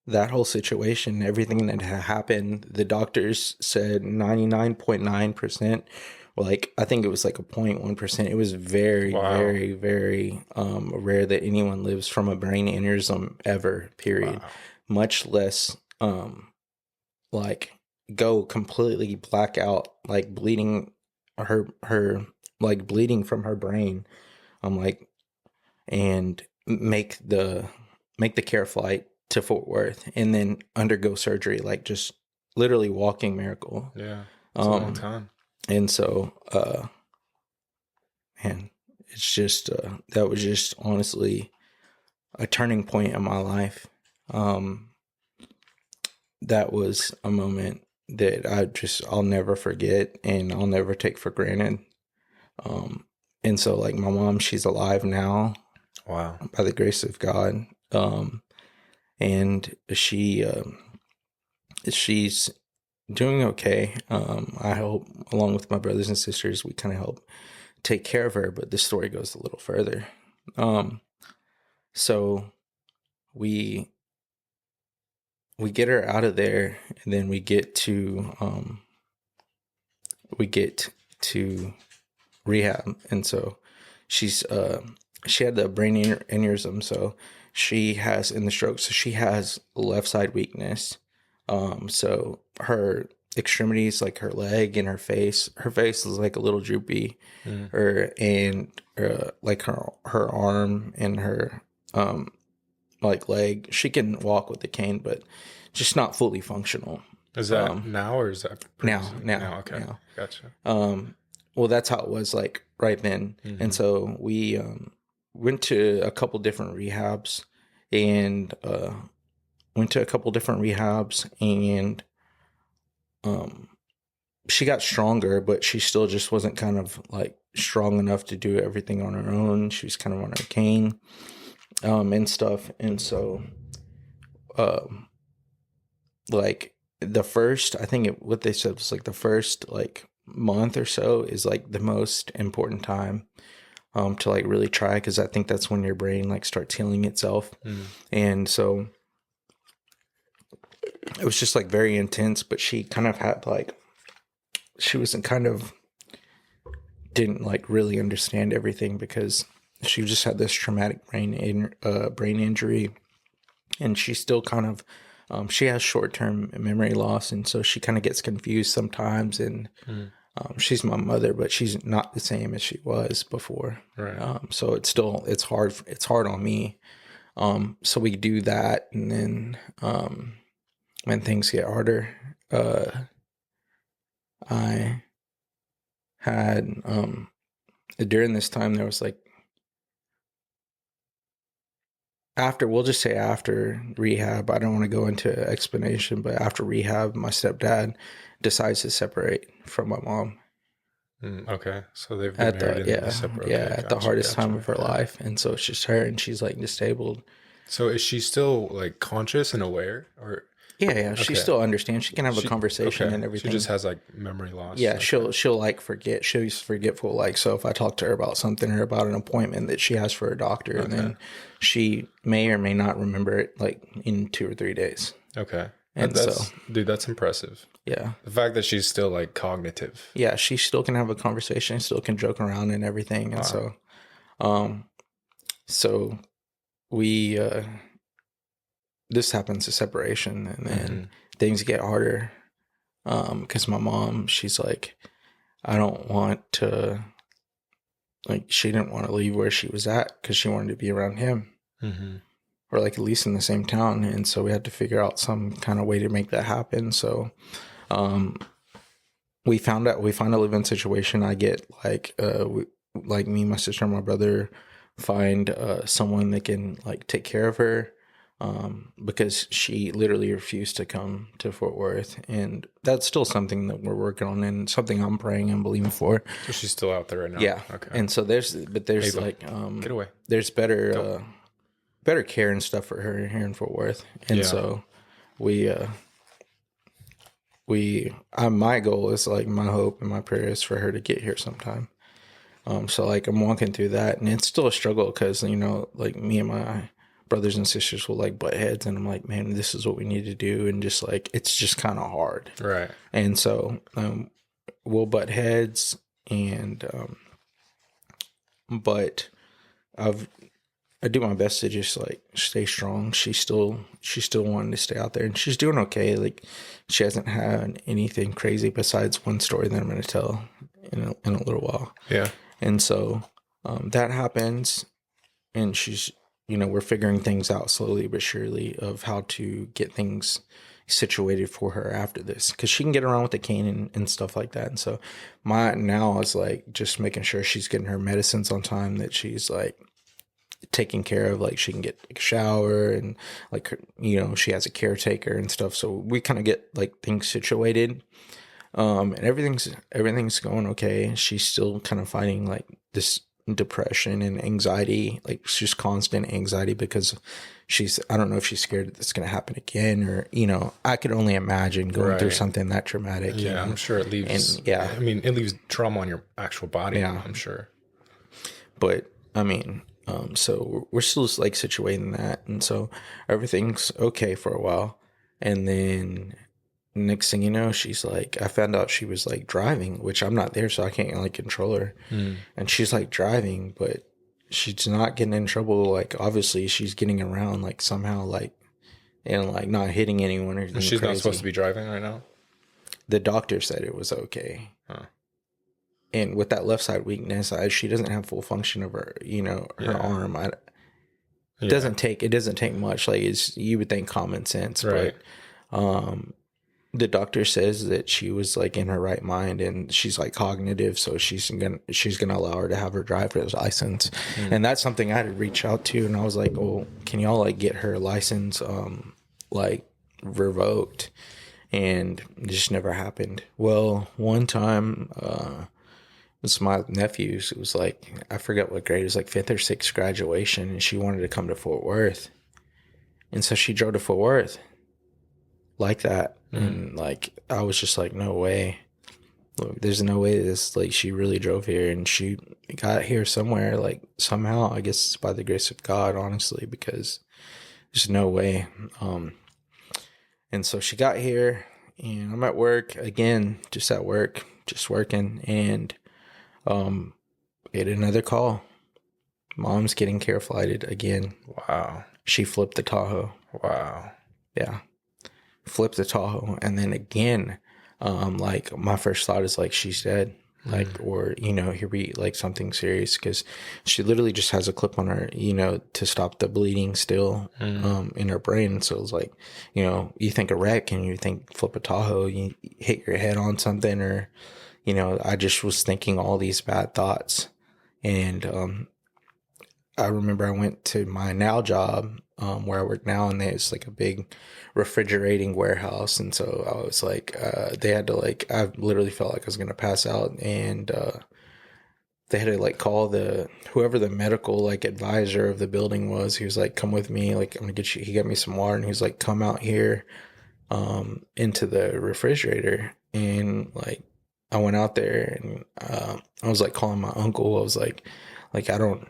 [SPEAKER 2] that whole situation, everything that had happened. The doctors said 99.9%. Like, I think it was like a 0.1%. It was very, very, very rare that anyone lives from a brain aneurysm ever, period. Wow. Much less like go completely black out, like bleeding her like bleeding from her brain. And make the care flight to Fort Worth and then undergo surgery, like just literally walking miracle.
[SPEAKER 1] Yeah. It's a long time.
[SPEAKER 2] And so, man, it's just, that was just honestly a turning point in my life. that was a moment that I'll never forget and I'll never take for granted. And so like my mom, she's alive now.
[SPEAKER 1] Wow.
[SPEAKER 2] By the grace of God. And she's doing okay. I hope, along with my brothers and sisters, we kind of help take care of her, but this story goes a little further. So we get her out of there, and then we get to rehab. And so she had the brain aneurysm, so she has in the stroke, so she has left side weakness. So her extremities, like her leg and her face is like a little droopy, like her arm and her like leg, she can walk with the cane, but just not fully functional.
[SPEAKER 1] Is that now, or is that
[SPEAKER 2] now?
[SPEAKER 1] Okay,
[SPEAKER 2] now.
[SPEAKER 1] Gotcha.
[SPEAKER 2] Well, that's how it was like right then. And so we went to a couple different rehabs, and she got stronger, but she still just wasn't kind of like strong enough to do everything on her own. She was kind of on her cane and stuff. And so like the first, I think what they said was like the first like month or so is like the most important time to like really try, because I think that's when your brain like starts healing itself. And so it was just like very intense, but she kind of had like, she wasn't kind of didn't like really understand everything, because she just had this traumatic brain injury, and she still kind of she has short-term memory loss, and so she kind of gets confused sometimes. And she's my mother, but she's not the same as she was before.
[SPEAKER 1] Right.
[SPEAKER 2] So it's hard on me. So we do that, and then when things get harder, I had during this time there was like, we'll just say after rehab, I don't want to go into explanation, but after rehab, my stepdad decides to separate from my mom.
[SPEAKER 1] Okay, so they've been married and separate.
[SPEAKER 2] At the hardest time of her life, and so it's just her, and she's like disabled.
[SPEAKER 1] So is she still like conscious and aware, or?
[SPEAKER 2] Yeah, she still understands. She can have a conversation and everything.
[SPEAKER 1] She just has like memory loss.
[SPEAKER 2] Yeah, she'll like forget. She's forgetful. Like, so if I talk to her about something or about an appointment that she has for a doctor, and then she may or may not remember it like in 2 or 3 days.
[SPEAKER 1] Okay.
[SPEAKER 2] And
[SPEAKER 1] dude, that's impressive.
[SPEAKER 2] Yeah.
[SPEAKER 1] The fact that she's still like cognitive.
[SPEAKER 2] Yeah, she still can have a conversation, still can joke around and everything. And so we this happens, a separation, and then things get harder because my mom, she's like, I don't want to, like, she didn't want to leave where she was at because she wanted to be around him, or like at least in the same town. And so we had to figure out some kind of way to make that happen. So we find a live-in situation. I get like me, my sister, and my brother find someone that can like take care of her. Because she literally refused to come to Fort Worth, and that's still something that we're working on, and something I'm praying and believing for.
[SPEAKER 1] So she's still out there right now.
[SPEAKER 2] Yeah. Okay. And so there's Ava, like
[SPEAKER 1] get away.
[SPEAKER 2] There's better care and stuff for her here in Fort Worth, and so my goal is, like, my hope and my prayer is for her to get here sometime. So like I'm walking through that, and it's still a struggle because, you know, like me and my brothers and sisters will like butt heads, and I'm like, man, this is what we need to do, and just like it's just kind of hard,
[SPEAKER 1] right?
[SPEAKER 2] And so we'll butt heads, and but I do my best to just like stay strong. She's still wanting to stay out there, and she's doing okay. Like, she hasn't had anything crazy besides one story that I'm going to tell in a little while.
[SPEAKER 1] Yeah.
[SPEAKER 2] And so that happens, and she's, you know, we're figuring things out slowly but surely of how to get things situated for her after this, because she can get around with the cane and stuff like that. And so now is like just making sure she's getting her medicines on time, that she's like taken care of. Like she can get a shower and like, she has a caretaker and stuff. So we kind of get like things situated. And everything's going okay. She's still kind of fighting like this depression and anxiety, like it's just constant anxiety because I don't know if she's scared that it's going to happen again, or, I could only imagine going through something that traumatic.
[SPEAKER 1] Yeah, I'm sure it leaves, I mean, it leaves trauma on your actual body, I'm sure.
[SPEAKER 2] But, I mean, so we're still like situating that. And so everything's okay for a while. And then next thing you know, she's like, I found out she was like driving, which I'm not there, so I can't like control her. And she's like driving, but she's not getting in trouble. Like obviously she's getting around like somehow, like, and like not hitting anyone or anything.
[SPEAKER 1] She's crazy. Not supposed to be driving right now.
[SPEAKER 2] The doctor said it was okay. And with that left side weakness, she doesn't have full function of her, her arm. It doesn't take much. Like you would think common sense, right? But the doctor says that she was like in her right mind and she's like cognitive, so she's gonna allow her to have her driver's license. And that's something I had to reach out to, and I was like, "Oh, can y'all like get her license like revoked?" And it just never happened. Well, one time, it's my nephew's. It was like, I forget what grade. It was like 5th or 6th graduation, and she wanted to come to Fort Worth, and so she drove to Fort Worth like that. And like I was just like, no way. Look, there's no way this, like, she really drove here, and she got here somewhere, like somehow. I guess it's by the grace of God, honestly, because there's no way. And so she got here, and I'm at work again, just at work, just working, and get another call. Mom's getting care flighted again.
[SPEAKER 1] Wow.
[SPEAKER 2] She flipped the Tahoe.
[SPEAKER 1] Wow.
[SPEAKER 2] Yeah. Flipped the Tahoe. And then again, like my first thought is like, she's dead. Like, or, here be like something serious, because she literally just has a clip on her, to stop the bleeding still, in her brain. So it's like, you think a wreck and you think flip a Tahoe, you hit your head on something, or, I just was thinking all these bad thoughts. And, I remember I went to my now job, where I work now, and there's like a big refrigerating warehouse. And so I was like, they had to like, I literally felt like I was going to pass out, and, they had to like call whoever the medical like advisor of the building was. He was like, come with me. Like, I'm going to get you. He got me some water, and he was like, come out here, into the refrigerator. And like, I went out there, and, I was like calling my uncle. I was like, I don't,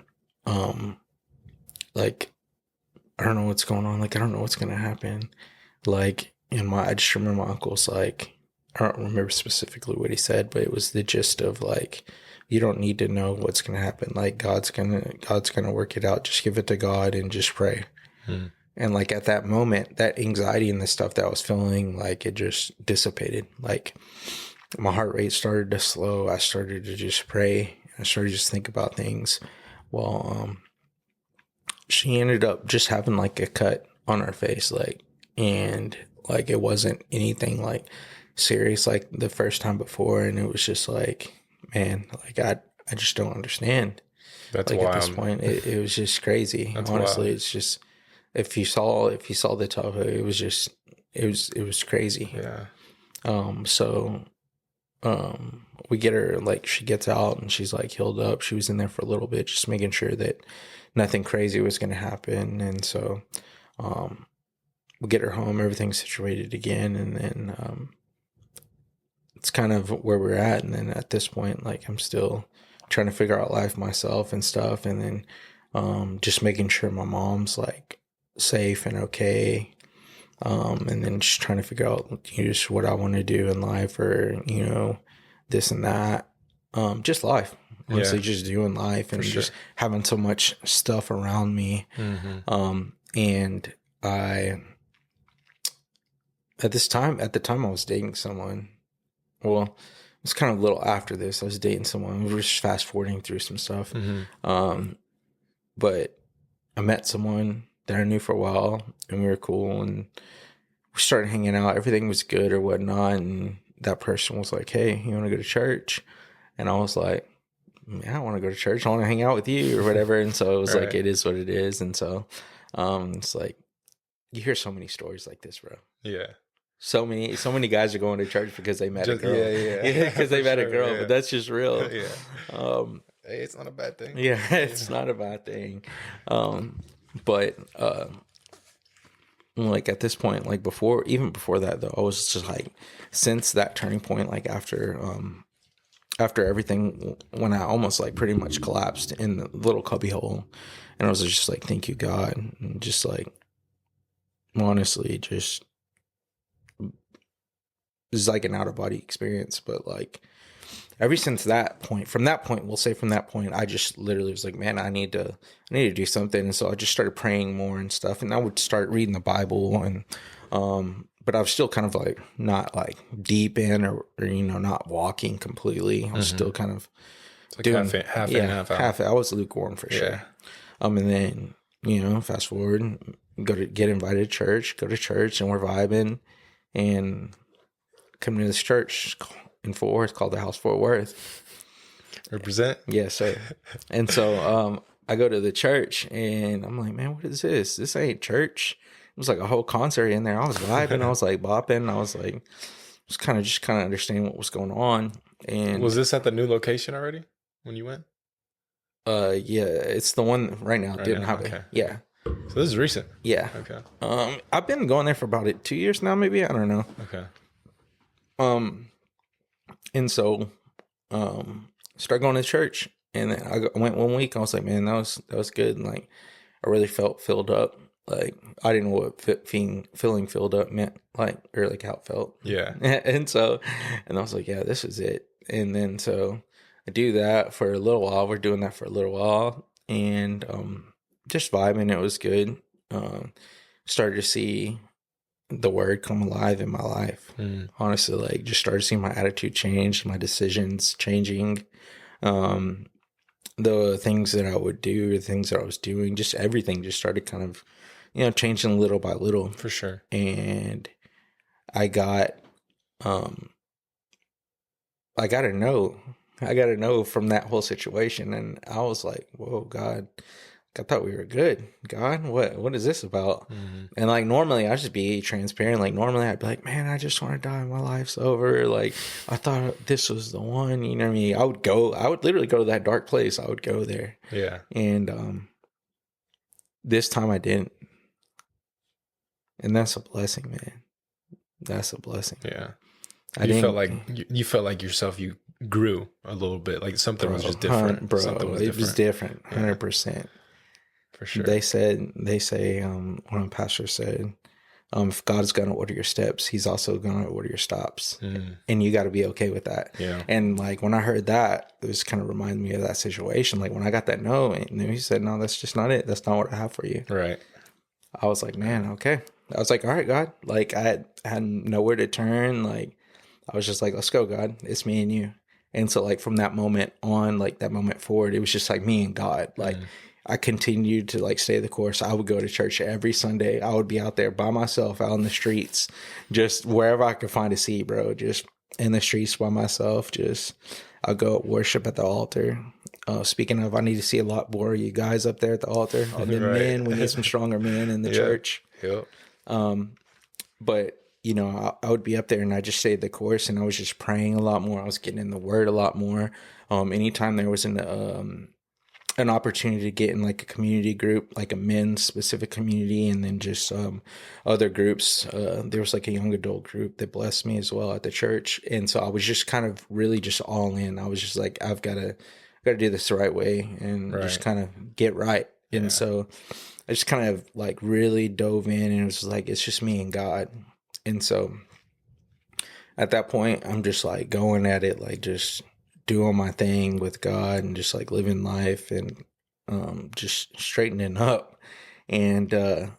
[SPEAKER 2] like, I don't know what's going on. Like, I don't know what's going to happen. Like, I just remember my uncle's like, I don't remember specifically what he said, but it was the gist of like, you don't need to know what's going to happen. Like, God's going to work it out. Just give it to God and just pray. And like at that moment, that anxiety and the stuff that I was feeling, like it just dissipated. Like my heart rate started to slow. I started to just pray. I started to just think about things. Well, she ended up just having like a cut on her face, like, and like it wasn't anything like serious like the first time before. And it was just like, man, like I just don't understand.
[SPEAKER 1] That's
[SPEAKER 2] like
[SPEAKER 1] wild.
[SPEAKER 2] At this point, it was just crazy. That's honestly wild. It's just, if you saw the Tahoe, it was just, it was crazy.
[SPEAKER 1] Yeah.
[SPEAKER 2] So we get her, like, she gets out and she's like healed up. She was in there for a little bit, just making sure that nothing crazy was going to happen. And so we get her home, everything's situated again. And then it's kind of where we're at. And then at this point, like, I'm still trying to figure out life myself and stuff. And then just making sure my mom's like safe and okay. And then just trying to figure out just what I want to do in life, or, this and that. Just life, honestly, just doing life and just having so much stuff around me. And at the time I was dating someone. Well, it was kind of a little after this. I was dating someone. We were just fast forwarding through some stuff. But I met someone that I knew for a while, and we were cool, and we started hanging out. Everything was good or whatnot. And that person was like, hey, you want to go to church? And I was like, I want to go to church. I want to hang out with you or whatever. And so it was
[SPEAKER 1] Right.
[SPEAKER 2] like, it is what it is. And so it's like, you hear so many stories like this, bro.
[SPEAKER 1] Yeah.
[SPEAKER 2] So many guys are going to church because they met a girl.
[SPEAKER 1] Yeah.
[SPEAKER 2] Because they met a girl,
[SPEAKER 1] yeah.
[SPEAKER 2] But that's just real.
[SPEAKER 1] Yeah. Hey, it's not a bad thing.
[SPEAKER 2] Yeah, it's not a bad thing. But like at this point, like even before that though, I was just like, since that turning point, like after everything, when I almost like pretty much collapsed in the little cubby hole, and I was just like, thank you, God, and just like, honestly, just it's like an out of body experience. But like, ever since that point, from that point, I just literally was like, man, I need to do something. And so I just started praying more and stuff, and I would start reading the Bible, and but I was still kind of like not like deep in or not walking completely. I was still kind of
[SPEAKER 1] It's like
[SPEAKER 2] doing
[SPEAKER 1] half in, half out.
[SPEAKER 2] I was lukewarm for sure. And then fast forward, get invited to church, go to church, and we're vibing, and come to this church in Fort Worth called the House Fort Worth.
[SPEAKER 1] Represent?
[SPEAKER 2] Yes, sir. And so I go to the church, and I'm like, man, what is this? This ain't church. It was like a whole concert in there. I was vibing. I was like bopping. I was like, just kind of understanding what was going on. And
[SPEAKER 1] was this at the new location already when you went?
[SPEAKER 2] Yeah, it's the one right now.
[SPEAKER 1] Right
[SPEAKER 2] Didn't
[SPEAKER 1] now?
[SPEAKER 2] have
[SPEAKER 1] Okay.
[SPEAKER 2] it. Yeah.
[SPEAKER 1] So this is recent.
[SPEAKER 2] Yeah.
[SPEAKER 1] Okay.
[SPEAKER 2] I've been going there for about 2 years now, maybe. I don't know.
[SPEAKER 1] Okay.
[SPEAKER 2] And so, started going to church, and then I went 1 week. I was like, man, that was good. And like, I really felt filled up. Like, I didn't know what feeling filled up meant, like, or like how it felt.
[SPEAKER 1] Yeah.
[SPEAKER 2] And I was like, yeah, this is it. And then so I do that for a little while. We're doing that for a little while, and just vibing. It was good. Started to see the word come alive in my life. Honestly, like, just started seeing my attitude change, my decisions changing, the things that I would do, the things that I was doing, just everything just started kind of, changing little by little.
[SPEAKER 1] For sure.
[SPEAKER 2] And I got a no from that whole situation, and I was like, whoa, God, I thought we were good. God, what is this about? And like, normally I'd just be transparent. Like, normally I'd be like, man, I just want to die. My life's over. Like, I thought this was the one, you know what I mean? I would literally go to that dark place. I would go there.
[SPEAKER 1] Yeah.
[SPEAKER 2] And this time I didn't. And that's a blessing, man. That's a blessing.
[SPEAKER 1] Yeah. You felt like yourself, you grew a little bit. Like something was just different.
[SPEAKER 2] Bro,
[SPEAKER 1] something was
[SPEAKER 2] it was different. 100%.
[SPEAKER 1] For sure.
[SPEAKER 2] They say, one of the pastors said, if God's going to order your steps, he's also going to order your stops. And you got to be okay with that.
[SPEAKER 1] Yeah.
[SPEAKER 2] And like, when I heard that, it was kind of reminded me of that situation. Like, when I got that no, and then he said, no, that's just not it. That's not what I have for you.
[SPEAKER 1] Right.
[SPEAKER 2] I was like, man, okay. I was like, all right, God. Like, I had nowhere to turn. Like, I was just like, let's go, God. It's me and you. And so, like, from that moment on, like that moment forward, it was just like me and God. Like, I continued to like stay the course. I would go to church every Sunday. I would be out there by myself, out in the streets, just wherever I could find a seat, bro. Just in the streets by myself. Just, I'll go worship at the altar. Speaking of, I need to see a lot more of you guys up there at the altar. All the men, we need some stronger men in the church.
[SPEAKER 1] Yep.
[SPEAKER 2] But I would be up there, and I just stayed the course, and I was just praying a lot more. I was getting in the word a lot more. Anytime there was an opportunity to get in like a community group, like a men's specific community, and then just other groups. There was like a young adult group that blessed me as well at the church. And so I was just kind of really just all in. I was just like, I've got to do this the right way and just kind of get right. Yeah. And so I just kind of like really dove in, and it was like, it's just me and God. And so at that point, I'm just like going at it, like just doing my thing with God and just like living life and just straightening up. And I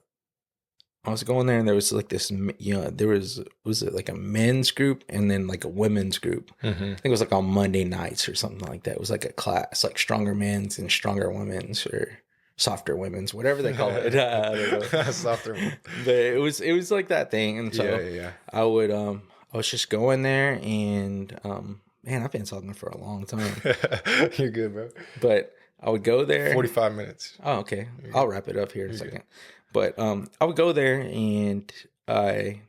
[SPEAKER 2] was going there, and there was like this, was it like a men's group and then like a women's group? I think it was like on Monday nights or something like that. It was like a class, like stronger men's and stronger women's, or softer women's, whatever they call it. I don't know.
[SPEAKER 1] Softer.
[SPEAKER 2] But it was like that thing. And so I was just going there, and man, I've been talking for a long time.
[SPEAKER 1] You're good, bro.
[SPEAKER 2] But I would go there.
[SPEAKER 1] 45 minutes.
[SPEAKER 2] Oh, okay. I'll wrap it up here in a second. But I would go there, and there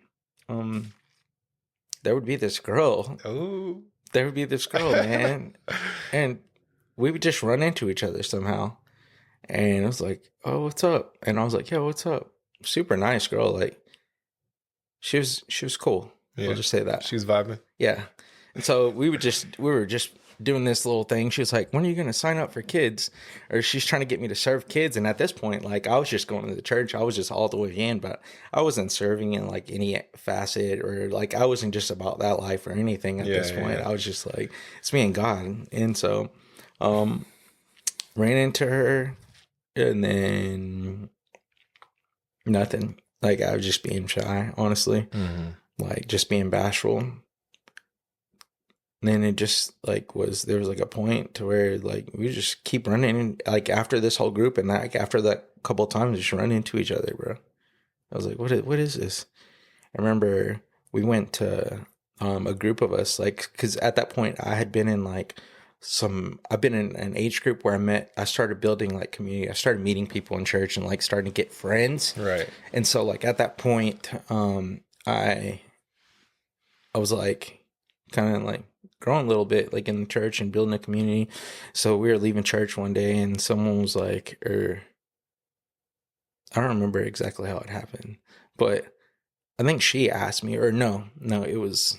[SPEAKER 2] would be this girl.
[SPEAKER 1] Oh.
[SPEAKER 2] There would be this girl, man. And we would just run into each other somehow. And it was like, oh, what's up? And I was like, yo, what's up? Super nice girl. Like, she was cool. Yeah. We'll just say that.
[SPEAKER 1] She was vibing.
[SPEAKER 2] Yeah. And so we were just doing this little thing. She was like, when are you going to sign up for kids? Or she's trying to get me to serve kids. And at this point, like, I was just going to the church. I was just all the way in, but I wasn't serving in like any facet, or like, I wasn't just about that life or anything at this point. I was just like, it's me and God. And so, ran into her, and then nothing. Like, I was just being shy, honestly. Like, just being bashful. And then it just like there was like a point to where like we just keep running, like after this whole group, and like after that couple of times, just run into each other, bro. I was like, what is this? I remember we went to a group of us, like, because at that point I had been in like I've been in an age group where I started building like community. I started meeting people in church and like starting to get friends.
[SPEAKER 1] Right.
[SPEAKER 2] And so like at that point, I was like kind of like growing a little bit like in the church and building a community. So we were leaving church one day, and someone was like, I don't remember exactly how it happened, but I think she asked me, or no, it was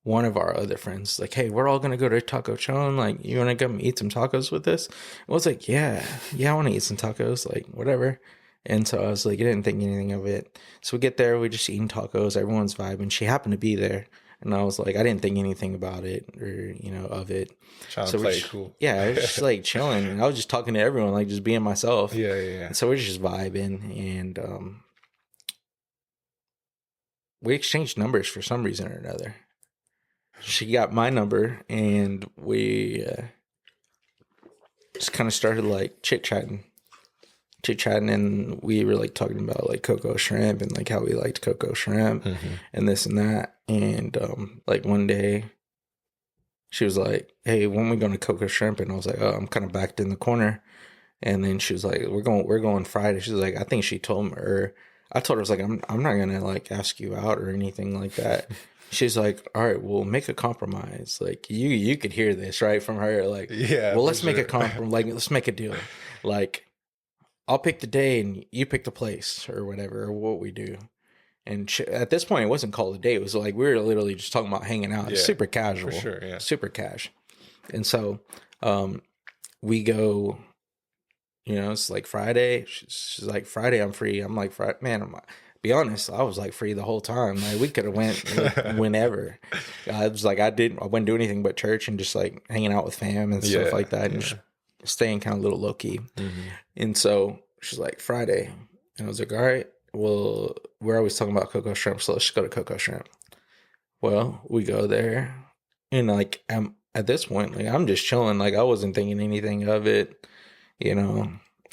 [SPEAKER 2] one of our other friends, like, hey, we're all going to go to Taco Chon. Like, you want to come eat some tacos with us? I was like, yeah, I want to eat some tacos, like, whatever. And so I was like, I didn't think anything of it. So we get there, we just eating tacos, everyone's vibing. She happened to be there. And I was like, I didn't think anything about it, or, of it.
[SPEAKER 1] Trying to play it cool.
[SPEAKER 2] Yeah, I was just like chilling. And I was just talking to everyone, like just being myself.
[SPEAKER 1] Yeah.
[SPEAKER 2] And so we're just vibing. And we exchanged numbers for some reason or another. She got my number, and we just kind of started like chit-chatting, and we were like talking about like cocoa shrimp and like how we liked cocoa shrimp and this and that. And like one day she was like, hey, when we going to cocoa shrimp? And I was like, oh, I'm kind of backed in the corner. And then she was like, we're going Friday. She was like, I think she told me, or I told her, I was like, I'm not gonna like ask you out or anything like that. She's like, all right, we'll make a compromise. Like, you could hear this, right, from her. Like, yeah, well, let's make a compromise. Like, let's make a deal. Like, I'll pick the day and you pick the place or whatever, or what we do. And at this point, it wasn't called a date. It was like, we were literally just talking about hanging out. Yeah, super casual. For sure, yeah. Super cash. And so we go, it's like Friday. She's like, Friday, I'm free. I'm like, man, be honest, I was like free the whole time. Like, we could have went whenever. I was like, I wouldn't do anything but church and just like hanging out with fam and stuff like that, and just staying kind of a little low key. And so she's like, Friday, and I was like, all right, well, we're always talking about cocoa shrimp, so let's just go to cocoa shrimp. Well, we go there, and like at this point, like I'm just chilling, like I wasn't thinking anything of it. It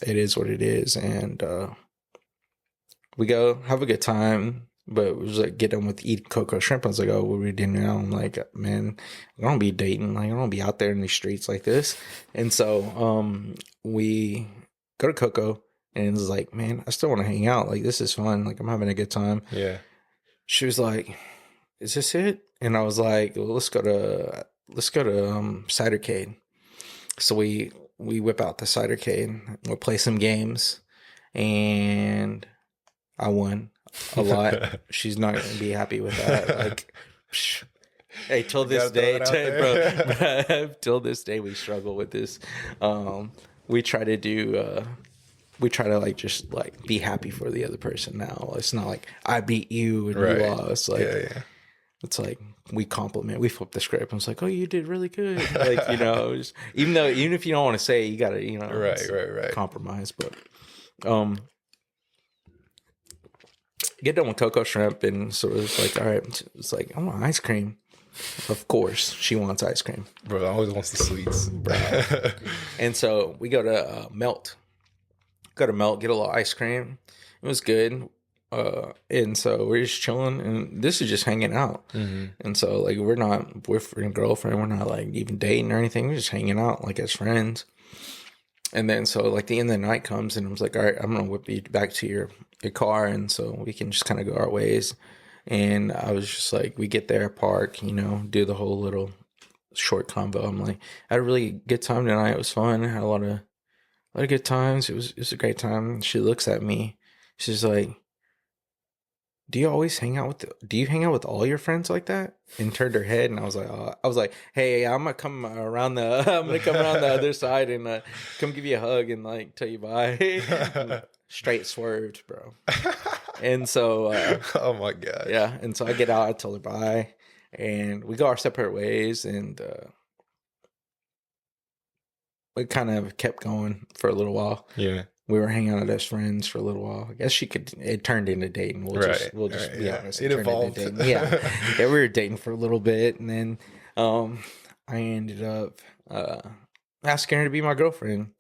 [SPEAKER 2] is what it is, and we go have a good time, but it was like get done with eating cocoa shrimp. I was like, oh, what are we doing now? I'm like, man, I don't be dating. Like, I don't be out there in the streets like this. And so we go to Coco, and it was like, man, I still want to hang out. Like, this is fun. Like, I'm having a good time. Yeah. She was like, is this it? And I was like, well, let's go to Cidercade. So we whip out the Cidercade. We'll play some games, and I won a lot. She's not going to be happy with that. Like, hey, till this day, bro, till this day, we struggle with this. We try to like just like be happy for the other person now. It's not like I beat you and you lost. Like, it's like we compliment, we flip the script. And it's like, oh, you did really good. Like, just, even if you don't want to say it, you got to, right. Compromise. But, get done with cocoa shrimp, and so it was like, all right, it's like, I want ice cream. Of course, she wants ice cream.
[SPEAKER 1] Bro, I always wants the sweets. Bro.
[SPEAKER 2] And so we go to Melt. Get a little ice cream. It was good. And so we're just chilling, and this is just hanging out. And so like we're not boyfriend and girlfriend, we're not like even dating or anything. We're just hanging out like as friends. And then so like the end of the night comes, and I was like, all right, I'm gonna whip you back to your car, and so we can just kind of go our ways. And I was just like, we get there, park, you know, do the whole little short convo. I'm like, I had a really good time tonight. It was fun. I had a lot of good times. It was a great time. She looks at me. She's like, do you hang out with all your friends like that? And turned her head, and I was like, hey, I'm gonna come around the other side and come give you a hug and like tell you bye. Straight swerved, bro. And so,
[SPEAKER 1] oh my gosh.
[SPEAKER 2] Yeah. And so I get out, I tell her bye, and we go our separate ways, and we kind of kept going for a little while.
[SPEAKER 1] Yeah.
[SPEAKER 2] We were hanging out as friends for a little while. I guess it turned into dating. We'll just be honest.
[SPEAKER 1] It evolved.
[SPEAKER 2] Yeah. We were dating for a little bit, and then I ended up asking her to be my girlfriend.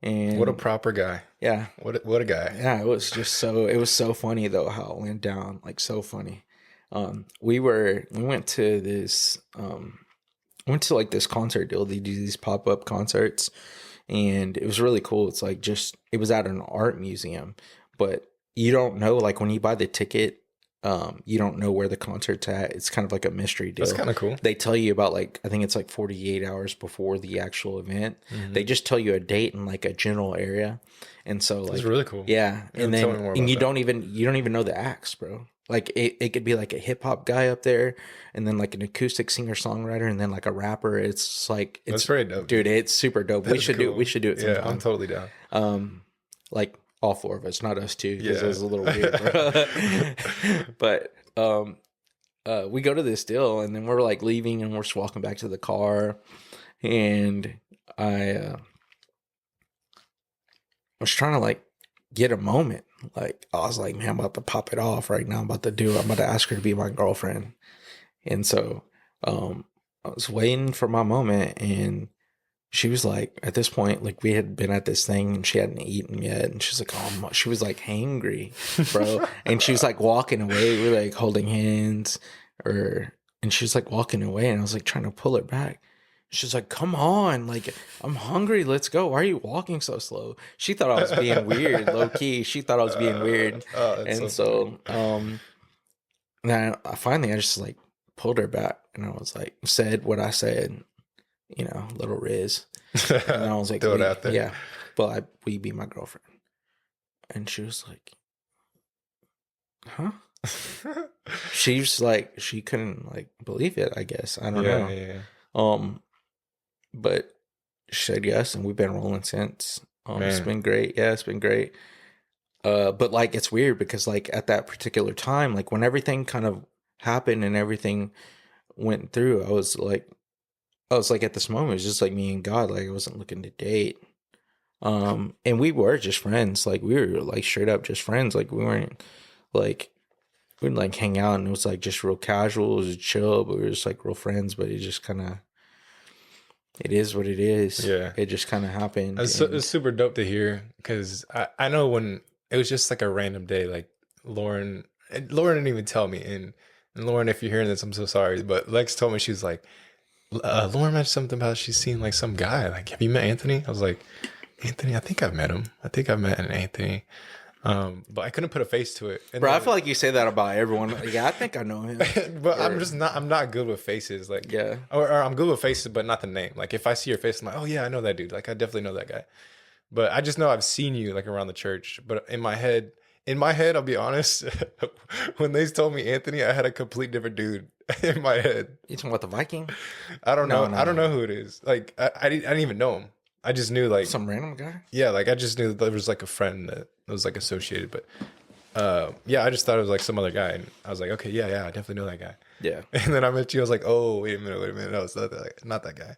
[SPEAKER 2] And
[SPEAKER 1] what a proper guy.
[SPEAKER 2] Yeah.
[SPEAKER 1] What a guy.
[SPEAKER 2] Yeah, it was so funny though how it went down. Like so funny. We went to this like this concert deal. They do these pop-up concerts. And it was really cool. It's like it was at an art museum, but you don't know, like when you buy the ticket, you don't know where the concert's at. It's kind of like a mystery deal.
[SPEAKER 1] That's kind of cool.
[SPEAKER 2] They tell you about like, I think it's like 48 hours before the actual event. They just tell you a date in like a general area. And so like,
[SPEAKER 1] it's really cool.
[SPEAKER 2] Yeah. And then, you don't even know the acts, bro. Like it could be like a hip hop guy up there, and then like an acoustic singer songwriter, and then like a rapper. It's
[SPEAKER 1] that's very dope,
[SPEAKER 2] dude. It's super dope. We should do it sometime.
[SPEAKER 1] Yeah, I'm totally down.
[SPEAKER 2] Like all four of us, not us two, because it was a little weird, bro. But we go to this deal, and then we're like leaving, and we're just walking back to the car, and I was trying to like get a moment. Like I was like, man, I'm about to pop it off right now. I'm about to ask her to be my girlfriend. And so I was waiting for my moment, and she was like, at this point, like we had been at this thing and she hadn't eaten yet, and she's like, oh, she was like hangry, bro. And she was like walking away. We were like holding hands, and she was like walking away, and I was like trying to pull her back. She's like, come on, like, I'm hungry. Let's go. Why are you walking so slow? She thought I was being weird, low key. She thought I was being weird. And so then I just like pulled her back, and I was like, said what I said, you know, little Riz. And I was like,
[SPEAKER 1] throw it out there.
[SPEAKER 2] Yeah, but will you be my girlfriend? And she was like, huh? She was like, she couldn't like believe it, I guess. I don't know. Yeah. But she said yes, and we've been rolling since. It's been great. Yeah, it's been great. But like it's weird because like at that particular time, like when everything kind of happened and everything went through, I was like at this moment, it was just like me and God. Like I wasn't looking to date. And we were just friends. Like we were like straight up just friends. Like we weren't like we'd like hang out, and it was like just real casual, it was chill, but we were just like real friends. But it just kind of, it is what it is. Yeah. It just kind of happened.
[SPEAKER 1] It's super dope to hear, because I know when it was just like a random day, like Lauren didn't even tell me. And Lauren, if you're hearing this, I'm so sorry. But Lex told me, she's like, Lauren mentioned something about she's seen like some guy. Like, have you met Anthony? I was like, Anthony? I think I've met him. I think I've met an Anthony. But I couldn't put a face to it.
[SPEAKER 2] And bro, I feel like you say that about everyone. Yeah, I think I know him.
[SPEAKER 1] But I'm not good with faces. Like, yeah. Or I'm good with faces, but not the name. Like if I see your face, I'm like, oh yeah, I know that dude. Like I definitely know that guy. But I just know I've seen you like around the church. But in my head, I'll be honest, when they told me Anthony, I had a complete different dude in my head.
[SPEAKER 2] You talking about the Viking?
[SPEAKER 1] I don't know. I don't know who it is. Like I didn't even know him. I just knew like
[SPEAKER 2] some random guy.
[SPEAKER 1] Yeah, like I just knew there was like a friend that was like associated, but yeah, I just thought it was like some other guy, and I was like, okay, yeah, I definitely know that guy. Yeah. And then I met you, I was like, oh, wait a minute, no, it's not that guy.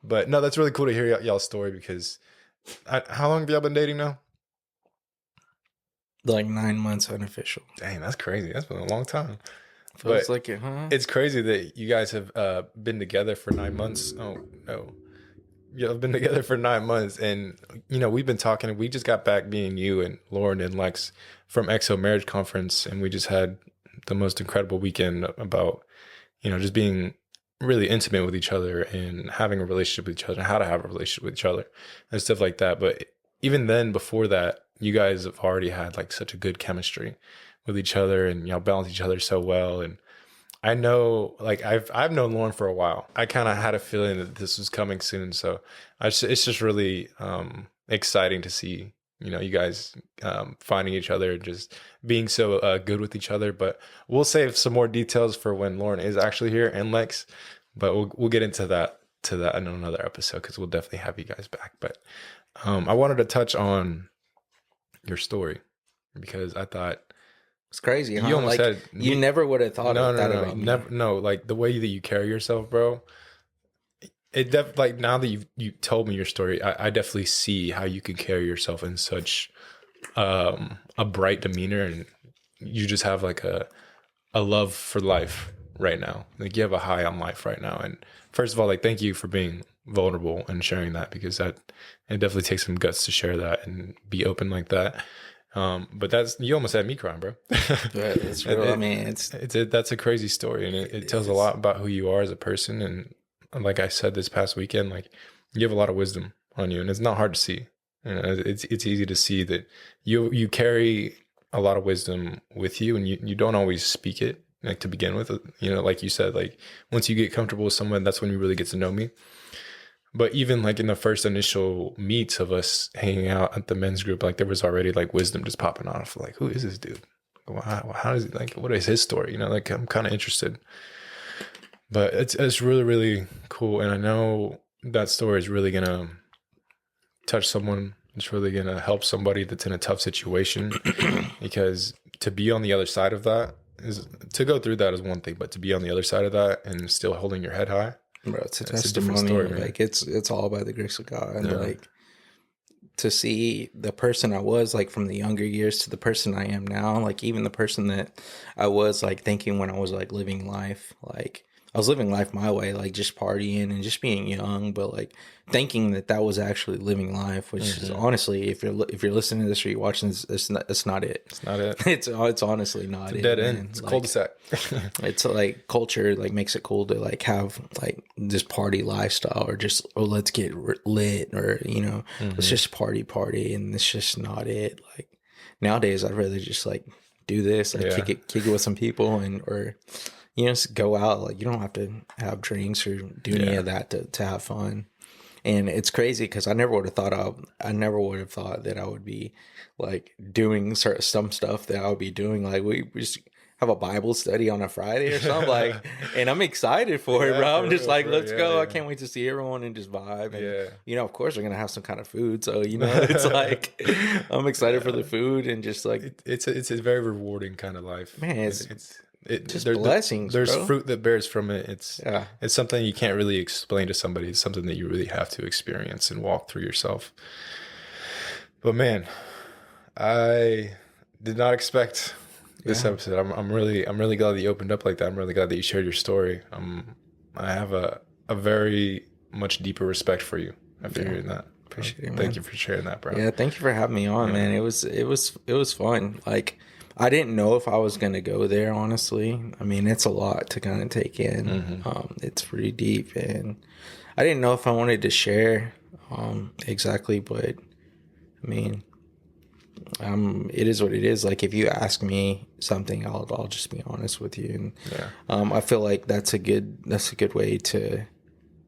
[SPEAKER 1] But no, that's really cool to hear y'all's story, because how long have y'all been dating now?
[SPEAKER 2] Like 9 months unofficial.
[SPEAKER 1] Dang, that's crazy. That's been a long time.
[SPEAKER 2] Feels like it, huh?
[SPEAKER 1] It's crazy that you guys have been together for 9 months. Oh no. Yeah, I've been together for 9 months, and we've been talking. We just got back, being you and Lauren and Lex, from EXO Marriage Conference, and we just had the most incredible weekend about just being really intimate with each other and having a relationship with each other, and how to have a relationship with each other and stuff like that. But even then, before that, you guys have already had like such a good chemistry with each other, and balance each other so well. And I know, like, I've known Lauren for a while. I kind of had a feeling that this was coming soon, so it's just really exciting to see you guys finding each other and just being so good with each other. But we'll save some more details for when Lauren is actually here, and Lex. But we'll get into that in another episode, because we'll definitely have you guys back. But I wanted to touch on your story, because I thought
[SPEAKER 2] it's crazy.
[SPEAKER 1] You almost
[SPEAKER 2] like,
[SPEAKER 1] said
[SPEAKER 2] you never would have thought of that about me.
[SPEAKER 1] Never, no, like the way that you carry yourself, bro. Like, now that you told me your story, I definitely see how you can carry yourself in such a bright demeanor, and you just have like a love for life right now. Like, you have a high on life right now. And first of all, like, thank you for being vulnerable and sharing that, because it definitely takes some guts to share that and be open like that. But you almost had me crying, bro.
[SPEAKER 2] Yeah, that's real. I mean,
[SPEAKER 1] that's a crazy story, and it tells a lot about who you are as a person. And like I said this past weekend, like, you have a lot of wisdom on you, and it's not hard to see. It's easy to see that you carry a lot of wisdom with you, and you don't always speak it, like, to begin with. Like you said, like, once you get comfortable with someone, that's when you really get to know me. But even like in the first initial meets of us hanging out at the men's group, like, there was already like wisdom just popping off. Like, who is this dude? How does he, like, what is his story? Like, I'm kind of interested. But it's really, really cool. And I know that story is really going to touch someone. It's really going to help somebody that's in a tough situation. Because to be on the other side of that to go through that is one thing, but to be on the other side of that and still holding your head high.
[SPEAKER 2] Bro, it's a testimony. Story, like, it's all by the grace of God. Yeah. Like, to see the person I was, like, from the younger years to the person I am now, like, even the person that I was, like, thinking when I was, like, living life, like, I was living life my way, like, just partying and just being young, but, like, thinking that was actually living life, which is honestly, if you're listening to this or you're watching this, it's not it. It's not it. It's honestly not it.
[SPEAKER 1] Dead end. It's cul-de-sac.
[SPEAKER 2] It's like culture, like, makes it cool to, like, have, like, this party lifestyle, or just, let's get lit, or let's just party, and it's just not it. Like, nowadays, I'd rather just, like, do this, like, kick it with some people, or just go out. Like, you don't have to have drinks or do any of that to have fun. And it's crazy, because I never would have thought that I would be, like, doing some stuff that I would be doing. Like, we just have a Bible study on a Friday or something, like, and I'm excited for it, bro. I'm just like, let's go. I can't wait to see everyone and just vibe. And, of course, we're going to have some kind of food. So, it's like, I'm excited for the food, and just, like,
[SPEAKER 1] it's a very rewarding kind of life.
[SPEAKER 2] Man, it's just blessings.
[SPEAKER 1] There's
[SPEAKER 2] bro.
[SPEAKER 1] Fruit that bears from it. It's something you can't really explain to somebody. It's something that you really have to experience and walk through yourself. But man, I did not expect this episode. I'm really glad that you opened up like that. I'm really glad that you shared your story. I have a very much deeper respect for you after hearing that.
[SPEAKER 2] Appreciate it, man.
[SPEAKER 1] Thank you for sharing that, bro.
[SPEAKER 2] Yeah, thank you for having me on, man. It was fun. Like, I didn't know if I was going to go there, honestly. I mean, it's a lot to kind of take in. It's pretty deep, and I didn't know if I wanted to share exactly, but I mean, it is what it is. Like, if you ask me something, I'll just be honest with you. And I feel like that's a good way to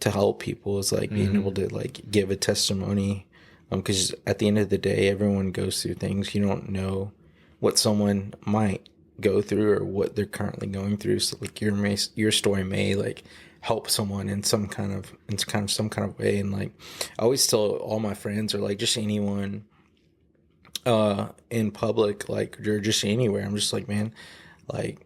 [SPEAKER 2] help people, is like being able to, like, give a testimony. Because at the end of the day, everyone goes through things. You don't know what someone might go through or what they're currently going through. So, like, your story may, like, help someone in some kind of way. And, like, I always tell all my friends, or, like, just anyone in public, like, or just anywhere, I'm just like, man, like,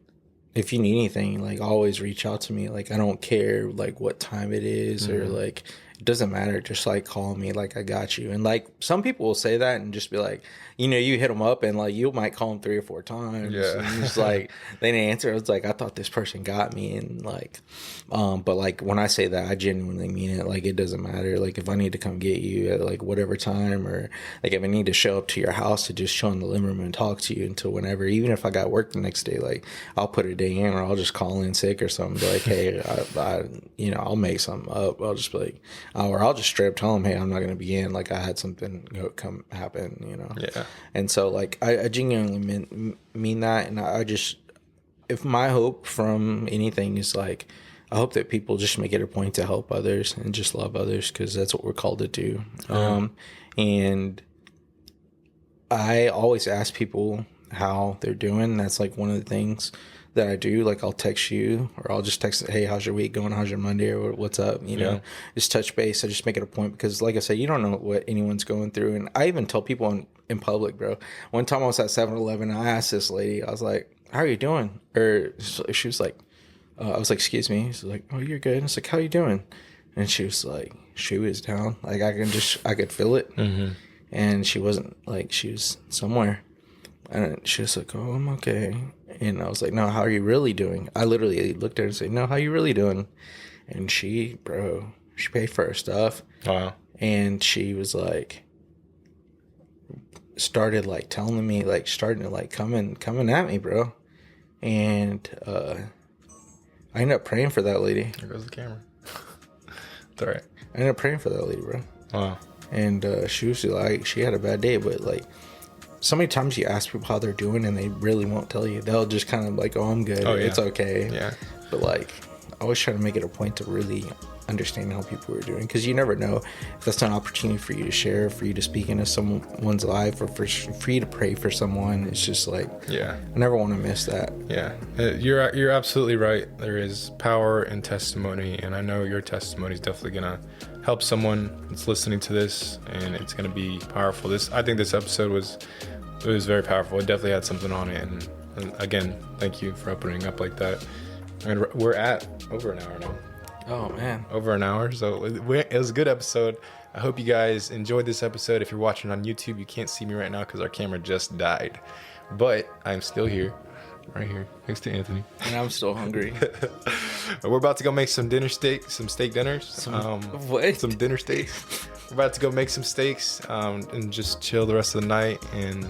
[SPEAKER 2] if you need anything, like, always reach out to me. Like, I don't care, like, what time it is, or, like, it doesn't matter. Just like call me, like I got you. And like some people will say that and just be like, you know, you hit them up and like you might call them 3 or 4 times.
[SPEAKER 1] Yeah.
[SPEAKER 2] And it's like they didn't answer. It's like I thought this person got me, and like, but like when I say that, I genuinely mean it. Like it doesn't matter. Like if I need to come get you at like whatever time, or like if I need to show up to your house to just chill in the living room and talk to you until whenever, even if I got work the next day, like I'll put a day in, or I'll just call in sick or something. Be like, hey, I you know, I'll make something up. I'll just be like, or I'll just straight up tell them, hey, I'm not gonna be in. Like I had something come happen, you know.
[SPEAKER 1] Yeah.
[SPEAKER 2] And so like I genuinely mean that, and I just, if my hope from anything is like, I hope that people just make it a point to help others and just love others, because that's what we're called to do. And I always ask people how they're doing. That's like one of the things that I do. Like I'll text you, or I'll just text, hey, how's your week going? How's your Monday? Or what's up? You know, just touch base. I just make it a point, because like I said, you don't know what anyone's going through. And I even tell people in public, bro. One time I was at 7-Eleven, I asked this lady, I was like, how are you doing? Or she was like, I was like, excuse me. She's like, oh, you're good. I was like, how are you doing? And she was like, she was down. Like I could feel it. And she wasn't like, she was somewhere. And she was like, oh, I'm okay. And I was like, no, how are you really doing? I literally looked at her and said, no, how are you really doing? And she paid for her stuff.
[SPEAKER 1] Wow.
[SPEAKER 2] And she was like, started like telling me, like starting to like coming at me, bro. And I ended up praying for that lady.
[SPEAKER 1] There goes the camera. It's all right.
[SPEAKER 2] I ended up praying for that lady, bro.
[SPEAKER 1] Wow.
[SPEAKER 2] And she was like, she had a bad day, but like, so many times you ask people how they're doing and they really won't tell you. They'll just kind of like, oh, I'm good. Oh, yeah. It's okay. Yeah. But like, I always try to make it a point to really understand how people are doing, because you never know if that's an opportunity for you to share, for you to speak into someone's life, or for you to pray for someone. It's just like, I never want to miss that.
[SPEAKER 1] Yeah, you're absolutely right. There is power in testimony, and I know your testimony is definitely gonna help someone that's listening to this, and it's gonna be powerful. I think this episode was very powerful. It definitely had something on it, and again, thank you for opening up like that. And we're at over an hour now.
[SPEAKER 2] Oh man,
[SPEAKER 1] over an hour. So it was a good episode. I hope you guys enjoyed this episode. If you're watching on YouTube, you can't see me right now because our camera just died, but I'm still here, right here next to Anthony,
[SPEAKER 2] and I'm still hungry.
[SPEAKER 1] We're about to go make some steak dinners. Some dinner steaks. We're about to go make some steaks and just chill the rest of the night, and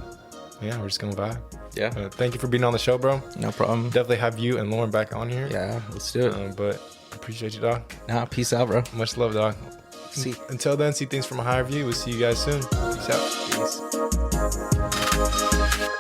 [SPEAKER 1] yeah, we're just gonna vibe. Yeah. Thank you for being on the show, bro.
[SPEAKER 2] No problem.
[SPEAKER 1] Definitely have you and Lauren back on here.
[SPEAKER 2] Yeah, let's do it.
[SPEAKER 1] But appreciate you, dog.
[SPEAKER 2] Nah, peace out, bro.
[SPEAKER 1] Much love, dog. Until then, see things from a higher view. We'll see you guys soon. Peace out. Peace.